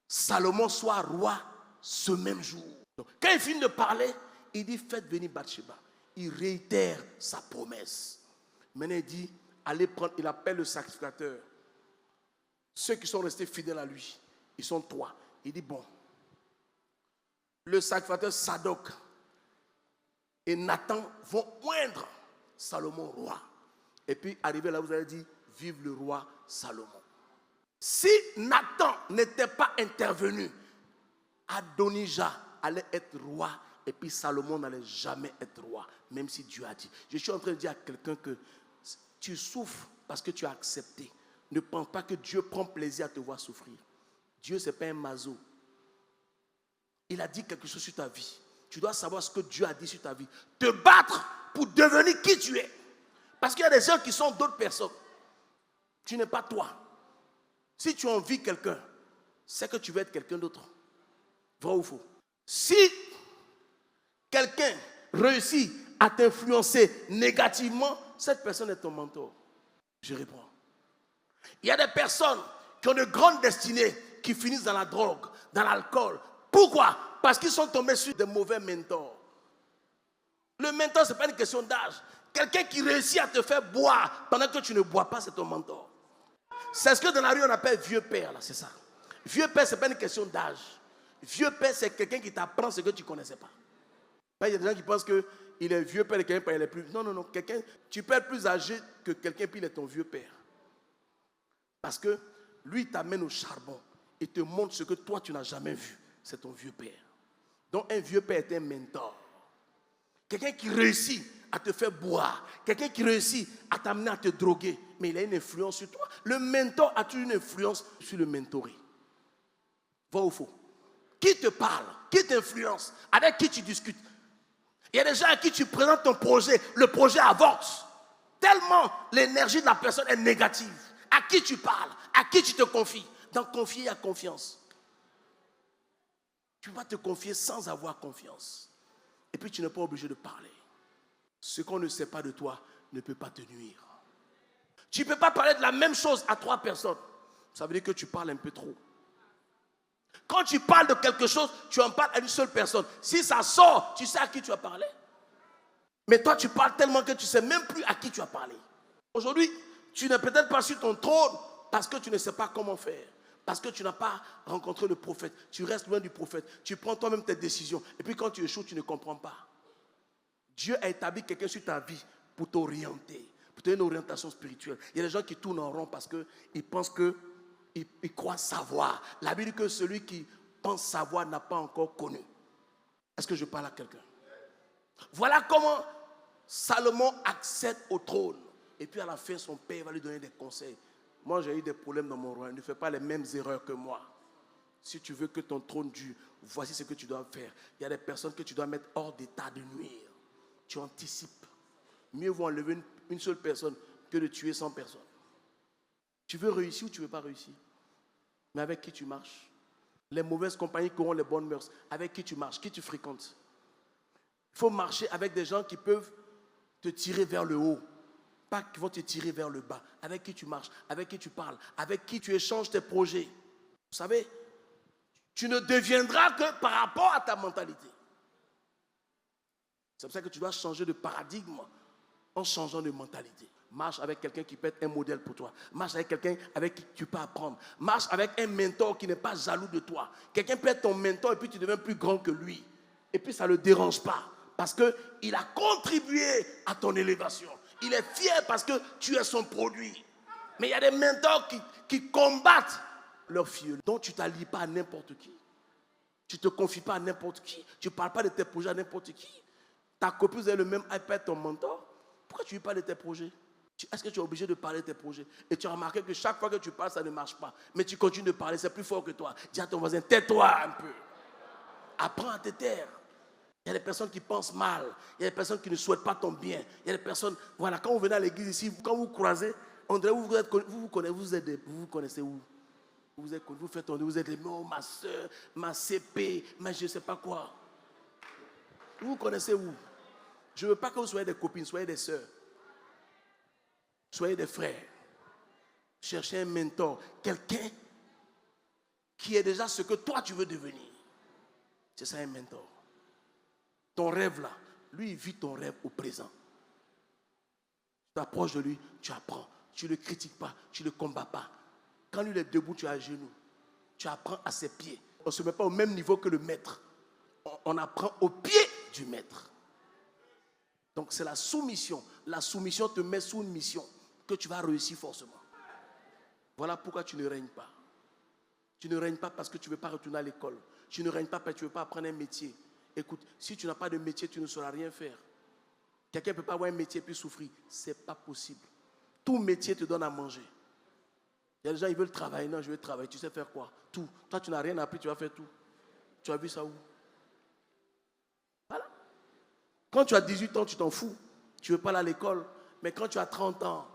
Salomon soit roi ce même jour. Donc, quand il finit de parler, il dit, faites venir Bathsheba. Il réitère sa promesse. Maintenant, il dit, allez prendre, il appelle le sacrificateur. Ceux qui sont restés fidèles à lui, ils sont 3. Il dit, bon, le sacrificateur Sadok et Nathan vont oindre Salomon roi. Et puis, arrivé là, vous allez dire, vive le roi Salomon. Si Nathan n'était pas intervenu, Adonijah allait être roi et puis Salomon n'allait jamais être roi, même si Dieu a dit. Je suis en train de dire à quelqu'un que tu souffres parce que tu as accepté. Ne pense pas que Dieu prend plaisir à te voir souffrir. Dieu, ce n'est pas un maso. Il a dit quelque chose sur ta vie. Tu dois savoir ce que Dieu a dit sur ta vie. Te battre pour devenir qui tu es. Parce qu'il y a des gens qui sont d'autres personnes. Tu n'es pas toi. Si tu envies quelqu'un, c'est que tu veux être quelqu'un d'autre. Vrai ou faux? Si quelqu'un réussit à t'influencer négativement, cette personne est ton mentor. Je réponds. Il y a des personnes qui ont de grandes destinées, qui finissent dans la drogue, dans l'alcool. Pourquoi? Parce qu'ils sont tombés sur de mauvais mentors. Le mentor, ce n'est pas une question d'âge. Quelqu'un qui réussit à te faire boire pendant que tu ne bois pas, c'est ton mentor. C'est ce que dans la rue on appelle vieux père, là, c'est ça. Vieux père, ce n'est pas une question d'âge. Vieux père, c'est quelqu'un qui t'apprend ce que tu ne connaissais pas. Il y a des gens qui pensent qu'il est vieux père et quelqu'un il est plus. Non. Quelqu'un, tu peux être plus âgé que quelqu'un, puis il est ton vieux père. Parce que lui, il t'amène au charbon et te montre ce que toi, tu n'as jamais vu. C'est ton vieux père. Donc, un vieux père est un mentor. Quelqu'un qui réussit à te faire boire. Quelqu'un qui réussit à t'amener à te droguer. Mais il a une influence sur toi. Le mentor a-t-il une influence sur le mentoré? Vrai ou faux? Qui te parle? Qui t'influence? Avec qui tu discutes? Il y a des gens à qui tu présentes ton projet. Le projet avorte. Tellement l'énergie de la personne est négative. À qui tu parles? À qui tu te confies? Dans confier, il y a confiance. Tu vas te confier sans avoir confiance. Et puis tu n'es pas obligé de parler. Ce qu'on ne sait pas de toi ne peut pas te nuire. Tu ne peux pas parler de la même chose à 3 personnes. Ça veut dire que tu parles un peu trop. Quand tu parles de quelque chose, tu en parles à une seule personne. Si ça sort, tu sais à qui tu as parlé. Mais toi, tu parles tellement que tu ne sais même plus à qui tu as parlé. Aujourd'hui, tu n'es peut-être pas sur ton trône parce que tu ne sais pas comment faire. Parce que tu n'as pas rencontré le prophète. Tu restes loin du prophète. Tu prends toi-même tes décisions. Et puis quand tu échoues, tu ne comprends pas. Dieu a établi quelqu'un sur ta vie pour t'orienter. Pour te donner une orientation spirituelle. Il y a des gens qui tournent en rond parce qu'ils pensent qu'ils croient savoir. La Bible dit que celui qui pense savoir n'a pas encore connu. Est-ce que je parle à quelqu'un? Voilà comment Salomon accède au trône. Et puis à la fin, son père va lui donner des conseils. Moi, j'ai eu des problèmes dans mon royaume. Ne fais pas les mêmes erreurs que moi. Si tu veux que ton trône dure, voici ce que tu dois faire. Il y a des personnes que tu dois mettre hors d'état de nuire. Tu anticipes. Mieux vaut enlever une seule personne que de tuer 100 personnes. Tu veux réussir ou tu ne veux pas réussir? Mais avec qui tu marches? Les mauvaises compagnies qui auront les bonnes mœurs. Avec qui tu marches? Qui tu fréquentes? Il faut marcher avec des gens qui peuvent te tirer vers le haut. Pas qui vont te tirer vers le bas. Avec qui tu marches, avec qui tu parles, avec qui tu échanges tes projets. Vous savez, tu ne deviendras que par rapport à ta mentalité. C'est pour ça que tu dois changer de paradigme en changeant de mentalité. Marche avec quelqu'un qui peut être un modèle pour toi. Marche avec quelqu'un avec qui tu peux apprendre. Marche avec un mentor qui n'est pas jaloux de toi. Quelqu'un peut être ton mentor et puis tu deviens plus grand que lui. Et puis ça ne le dérange pas parce qu'il a contribué à ton élévation. Il est fier parce que tu es son produit. Mais il y a des mentors qui combattent leurs filles. Donc tu ne t'allies pas à n'importe qui. Tu ne te confies pas à n'importe qui. Tu ne parles pas de tes projets à n'importe qui. Ta copine, vous avez le même iPad, ton mentor. Pourquoi tu ne lui parles de tes projets? Est-ce que tu es obligé de parler de tes projets? Et tu as remarqué que chaque fois que tu parles, ça ne marche pas. Mais tu continues de parler, c'est plus fort que toi. Dis à ton voisin, tais-toi un peu. Apprends à te taire. Il y a des personnes qui pensent mal. Il y a des personnes qui ne souhaitent pas ton bien. Il y a des personnes, voilà, quand vous venez à l'église ici, quand vous croisez, on dirait vous connaissez où? Vous faites tourner, vous êtes les oh, ma soeur, ma CP, mais je ne sais pas quoi. Vous connaissez où? Je ne veux pas que vous soyez des copines, soyez des sœurs. Soyez des frères. Cherchez un mentor, quelqu'un qui est déjà ce que toi tu veux devenir. C'est ça un mentor. Ton rêve là, lui il vit ton rêve au présent. Tu t'approches de lui, tu apprends. Tu ne le critiques pas, tu ne le combats pas. Quand lui il est debout, tu es à genoux. Tu apprends à ses pieds. On ne se met pas au même niveau que le maître. On apprend au pied du maître. Donc c'est la soumission. La soumission te met sous une mission que tu vas réussir forcément. Voilà pourquoi tu ne règnes pas. Tu ne règnes pas parce que tu ne veux pas retourner à l'école. Tu ne règnes pas parce que tu ne veux pas apprendre un métier. Écoute, si tu n'as pas de métier, tu ne sauras rien faire. Quelqu'un ne peut pas avoir un métier et puis souffrir. Ce n'est pas possible. Tout métier te donne à manger. Il y a des gens qui veulent travailler. Non, je veux travailler. Tu sais faire quoi? Tout. Toi, tu n'as rien appris, tu vas faire tout. Tu as vu ça où? Voilà. Quand tu as 18 ans, tu t'en fous. Tu ne veux pas aller à l'école. Mais quand tu as 30 ans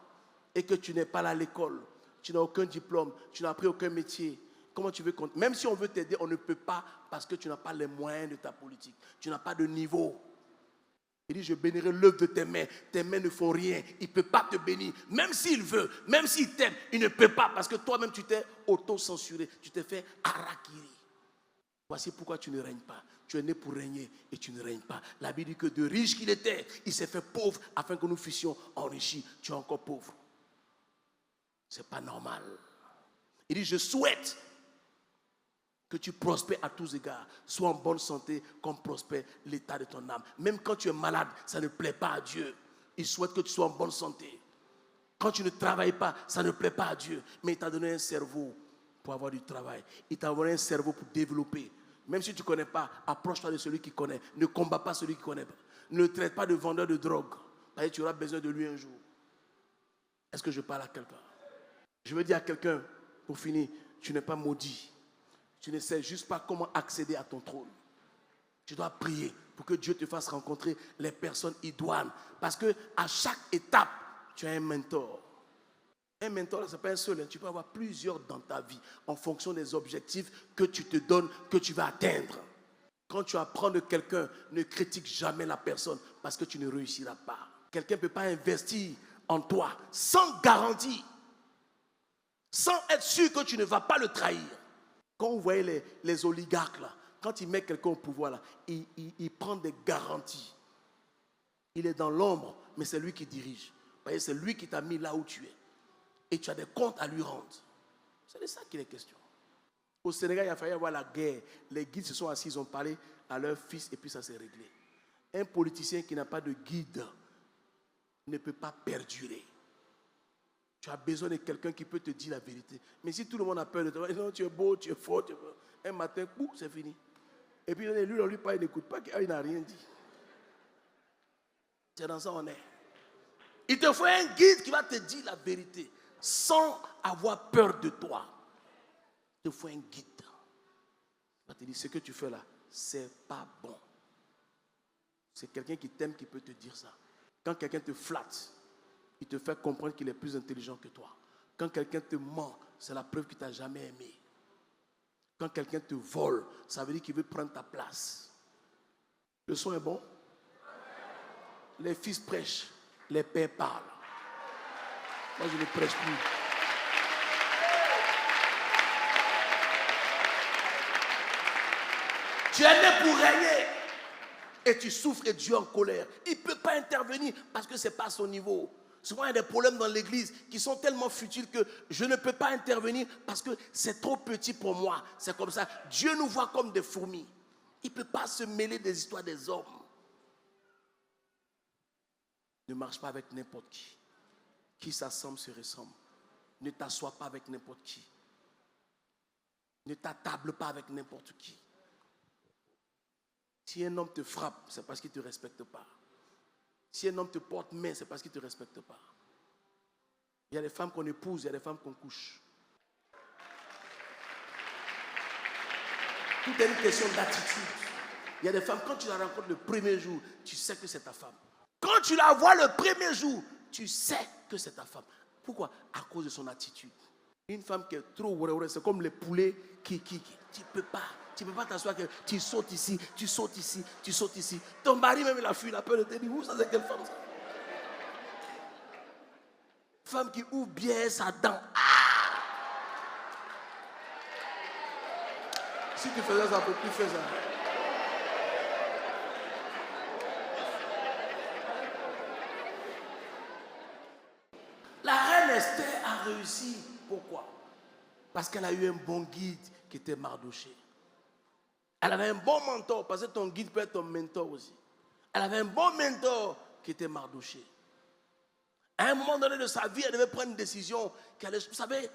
et que tu n'es pas allé à l'école, tu n'as aucun diplôme, tu n'as appris aucun métier, comment tu veux compter? Même si on veut t'aider, on ne peut pas parce que tu n'as pas les moyens de ta politique. Tu n'as pas de niveau. Il dit, je bénirai l'œuvre de tes mains. Tes mains ne font rien. Il ne peut pas te bénir. Même s'il veut, même s'il t'aime, il ne peut pas parce que toi-même, tu t'es auto-censuré. Tu t'es fait harakiri. Voici pourquoi tu ne règnes pas. Tu es né pour régner et tu ne règnes pas. La Bible dit que de riche qu'il était, il s'est fait pauvre afin que nous fussions enrichis. Tu es encore pauvre. Ce n'est pas normal. Il dit, je souhaite que tu prospères à tous égards. Sois en bonne santé comme prospère l'état de ton âme. Même quand tu es malade, ça ne plaît pas à Dieu. Il souhaite que tu sois en bonne santé. Quand tu ne travailles pas, ça ne plaît pas à Dieu. Mais il t'a donné un cerveau pour avoir du travail. Il t'a donné un cerveau pour développer. Même si tu ne connais pas, approche-toi de celui qui connaît. Ne combat pas celui qui ne connaît pas. Ne traite pas de vendeur de drogue. Parce que tu auras besoin de lui un jour. Est-ce que je parle à quelqu'un? Je veux dire à quelqu'un, pour finir, tu n'es pas maudit. Tu ne sais juste pas comment accéder à ton trône. Tu dois prier pour que Dieu te fasse rencontrer les personnes idoines. Parce qu'à chaque étape, tu as un mentor. Un mentor, ce n'est pas un seul. Tu peux avoir plusieurs dans ta vie en fonction des objectifs que tu te donnes, que tu vas atteindre. Quand tu apprends de quelqu'un, ne critique jamais la personne parce que tu ne réussiras pas. Quelqu'un ne peut pas investir en toi sans garantie, sans être sûr que tu ne vas pas le trahir. Quand vous voyez les oligarques, là, quand ils mettent quelqu'un au pouvoir, là, il prend des garanties. Il est dans l'ombre, mais c'est lui qui dirige. C'est lui qui t'a mis là où tu es. Et tu as des comptes à lui rendre. C'est de ça qu'il est question. Au Sénégal, il a fallu avoir la guerre. Les guides se sont assis, ils ont parlé à leur fils et puis ça s'est réglé. Un politicien qui n'a pas de guide ne peut pas perdurer. Tu as besoin de quelqu'un qui peut te dire la vérité. Mais si tout le monde a peur de toi, non, tu es beau, tu es fort, un matin, c'est fini. Et puis lui, on lui parle, il n'écoute pas, il n'a rien dit. C'est dans ça qu'on est. Il te faut un guide qui va te dire la vérité sans avoir peur de toi. Il te faut un guide. Il va te dire, ce que tu fais là, c'est pas bon. C'est quelqu'un qui t'aime qui peut te dire ça. Quand quelqu'un te flatte, il te fait comprendre qu'il est plus intelligent que toi. Quand quelqu'un te ment, c'est la preuve qu'il ne t'a jamais aimé. Quand quelqu'un te vole, ça veut dire qu'il veut prendre ta place. Le son est bon? Les fils prêchent, les pères parlent. Moi, je ne prêche plus. Tu es né pour régner. Et tu souffres et Dieu est en colère. Il ne peut pas intervenir parce que ce n'est pas son niveau. Souvent, il y a des problèmes dans l'église qui sont tellement futiles que je ne peux pas intervenir parce que c'est trop petit pour moi. C'est comme ça. Dieu nous voit comme des fourmis. Il ne peut pas se mêler des histoires des hommes. Ne marche pas avec n'importe qui. Qui s'assemble se ressemble. Ne t'assois pas avec n'importe qui. Ne t'attable pas avec n'importe qui. Si un homme te frappe, c'est parce qu'il ne te respecte pas. Si un homme te porte main, c'est parce qu'il ne te respecte pas. Il y a des femmes qu'on épouse, il y a des femmes qu'on couche. Tout est une question d'attitude. Il y a des femmes, quand tu la rencontres le premier jour, tu sais que c'est ta femme. Quand tu la vois le premier jour, tu sais que c'est ta femme. Pourquoi? À cause de son attitude. Une femme qui est trop oué, c'est comme les poulets qui tu ne peux pas. Tu ne peux pas t'asseoir, tu sautes ici, tu sautes ici, tu sautes ici. Ton mari même il a fui, il a peur de te dire, où ça c'est quelle femme ça? Femme qui ouvre bien sa dent. Ah! Si tu faisais ça, tu fais ça. La reine Esther a réussi. Pourquoi? Parce qu'elle a eu un bon guide qui était Mardoché. Elle avait un bon mentor, parce que ton guide peut être ton mentor aussi. Elle avait un bon mentor qui était Mardoché. À un moment donné de sa vie, elle devait prendre une décision. Vous savez,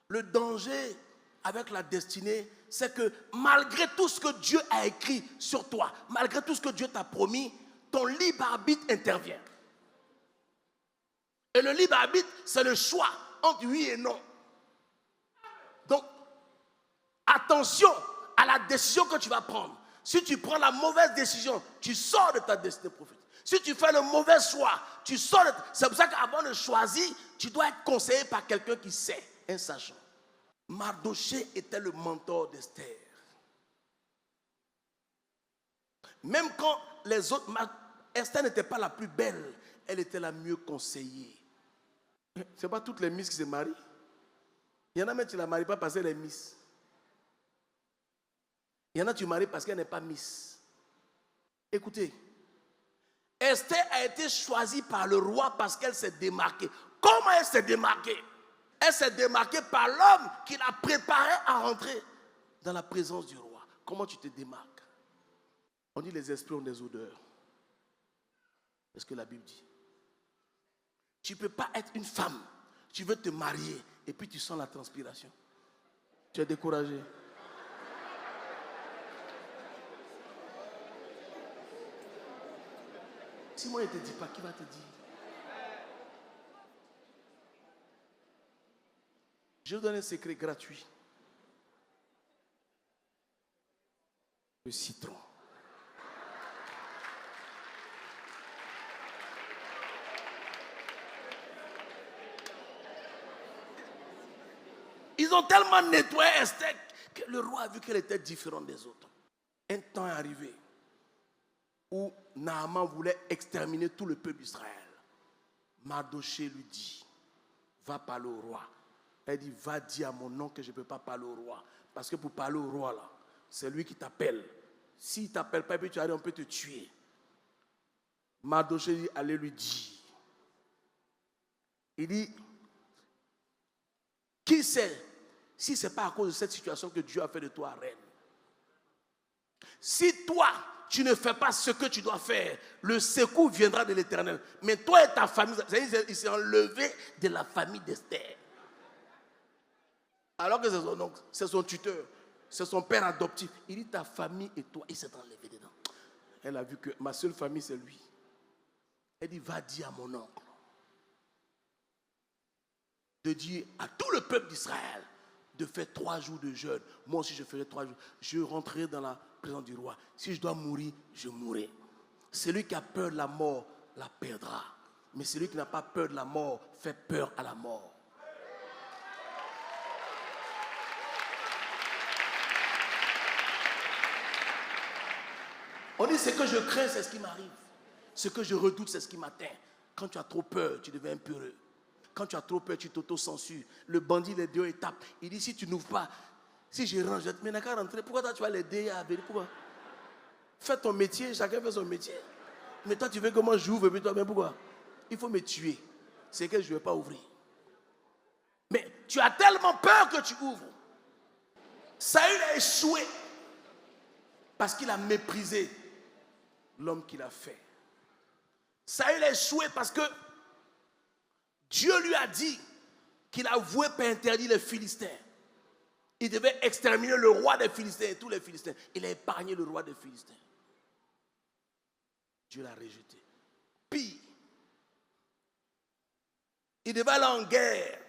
Le danger avec la destinée, c'est que malgré tout ce que Dieu a écrit sur toi, malgré tout ce que Dieu t'a promis, ton libre arbitre intervient. Et le libre arbitre, c'est le choix entre oui et non. Donc, attention à la décision que tu vas prendre. Si tu prends la mauvaise décision, tu sors de ta destinée prophétique. Si tu fais le mauvais choix, tu sors de... C'est pour ça qu'avant de choisir, tu dois être conseillé par quelqu'un qui sait, un sachant. Mardochée était le mentor d'Esther. Même quand les autres... Esther n'était pas la plus belle, elle était la mieux conseillée. Ce n'est pas toutes les misses qui se marient. Il y en a même qui ne la marient pas parce qu'elle est miss. Il y en a qui marient parce qu'elle n'est pas miss. Écoutez, Esther a été choisie par le roi parce qu'elle s'est démarquée. Comment elle s'est démarquée? Elle s'est démarquée par l'homme qui l'a préparée à rentrer dans la présence du roi. Comment tu te démarques? On dit les esprits ont des odeurs. C'est ce que la Bible dit. Tu ne peux pas être une femme. Tu veux te marier et puis tu sens la transpiration. Tu es découragé. Si moi je ne te dis pas, qui va te dire? Je vous donne un secret gratuit. Le citron. Ils ont tellement nettoyé Esther que le roi a vu qu'elle était différente des autres. Un temps est arrivé où Naaman voulait exterminer tout le peuple d'Israël. Mardochée lui dit, va parler au roi. Elle dit, va dire à mon nom que je ne peux pas parler au roi. Parce que pour parler au roi, là, c'est lui qui t'appelle. S'il ne t'appelle pas, puis tu arrives, on peut te tuer. Mardochée dit, allez lui dire. Il dit, qui sait si ce n'est pas à cause de cette situation que Dieu a fait de toi reine? Si toi, tu ne fais pas ce que tu dois faire, le secours viendra de l'Éternel. Mais toi et ta famille, il s'est enlevé de la famille d'Esther. Alors que c'est son oncle, c'est son tuteur, c'est son père adoptif. Il dit ta famille et toi, il s'est enlevé dedans. Elle a vu que ma seule famille, c'est lui. Elle dit, va dire à mon oncle de dire à tout le peuple d'Israël de faire 3 jours de jeûne. Moi aussi, je ferai 3 jours. Je rentrerai dans la présence du roi. Si je dois mourir, je mourrai. Celui qui a peur de la mort la perdra. Mais celui qui n'a pas peur de la mort fait peur à la mort. On dit, ce que je crains, c'est ce qui m'arrive. Ce que je redoute, c'est ce qui m'atteint. Quand tu as trop peur, tu deviens peureux. Quand tu as trop peur, tu t'auto-censures. Le bandit, les 2 étapes. Il dit, si tu n'ouvres pas, si je range, je te mets qu'à rentrer. Pourquoi toi, tu vas l'aider à venir? Pourquoi? Fais ton métier, chacun fait son métier. Mais toi, tu veux que moi j'ouvre, et puis toi, mais pourquoi? Il faut me tuer. C'est que je ne vais pas ouvrir. Mais tu as tellement peur que tu ouvres. Saül a échoué parce qu'il a méprisé l'homme qu'il a fait. Saül a échoué parce que Dieu lui a dit qu'il a voué par interdit les Philistins. Il devait exterminer le roi des Philistins et tous les Philistins. Il a épargné le roi des Philistins. Dieu l'a rejeté. Pire, il devait aller en guerre.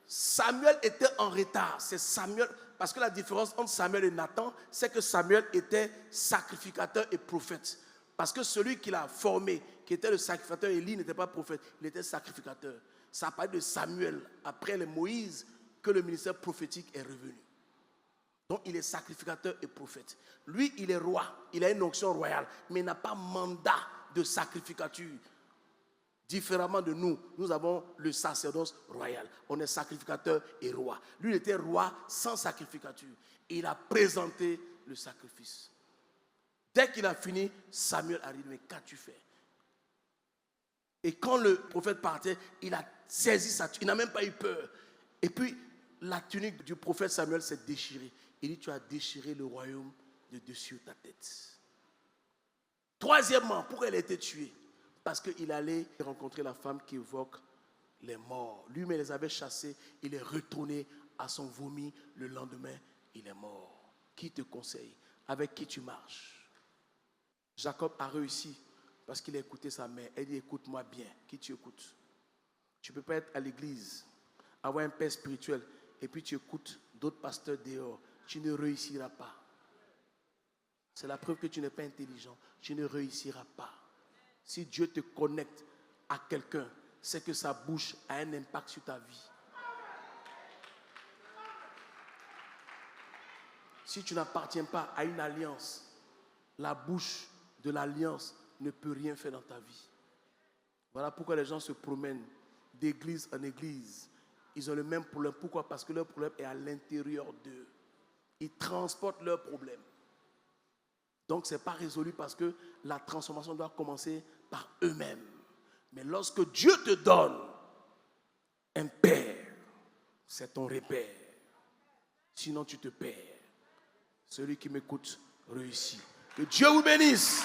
Samuel était en retard. C'est Samuel, parce que la différence entre Samuel et Nathan, c'est que Samuel était sacrificateur et prophète. Parce que celui qui l'a formé, qui était le sacrificateur, Élie n'était pas prophète, il était sacrificateur. Ça parle de Samuel, après les Moïse, que le ministère prophétique est revenu. Donc il est sacrificateur et prophète. Lui, il est roi, il a une onction royale, mais il n'a pas mandat de sacrificature. Différemment de nous, nous avons le sacerdoce royal. On est sacrificateur et roi. Lui, il était roi sans sacrificature. Et il a présenté le sacrifice. Dès qu'il a fini, Samuel arrive. Mais qu'as-tu fait? Et quand le prophète partait, il a saisi sa tunique. Il n'a même pas eu peur. Et puis, la tunique du prophète Samuel s'est déchirée. Il dit, tu as déchiré le royaume de dessus ta tête. Troisièmement, pourquoi elle a été tuée? Parce qu'il allait rencontrer la femme qui évoque les morts. Lui-même les avait chassés. Il est retourné à son vomi, le lendemain, il est mort. Qui te conseille? Avec qui tu marches? Jacob a réussi parce qu'il a écouté sa mère. Elle dit, écoute-moi bien. Qui tu écoutes? Tu ne peux pas être à l'église, avoir un père spirituel, et puis tu écoutes d'autres pasteurs dehors. Tu ne réussiras pas. C'est la preuve que tu n'es pas intelligent. Tu ne réussiras pas. Si Dieu te connecte à quelqu'un, c'est que sa bouche a un impact sur ta vie. Si tu n'appartiens pas à une alliance, la bouche de l'alliance ne peut rien faire dans ta vie. Voilà pourquoi les gens se promènent d'église en église. Ils ont le même problème. Pourquoi? Parce que leur problème est à l'intérieur d'eux. Ils transportent leurs problèmes. Donc, ce n'est pas résolu parce que la transformation doit commencer par eux-mêmes. Mais lorsque Dieu te donne un père, c'est ton repère. Sinon, tu te perds. Celui qui m'écoute réussit. Que Dieu vous bénisse.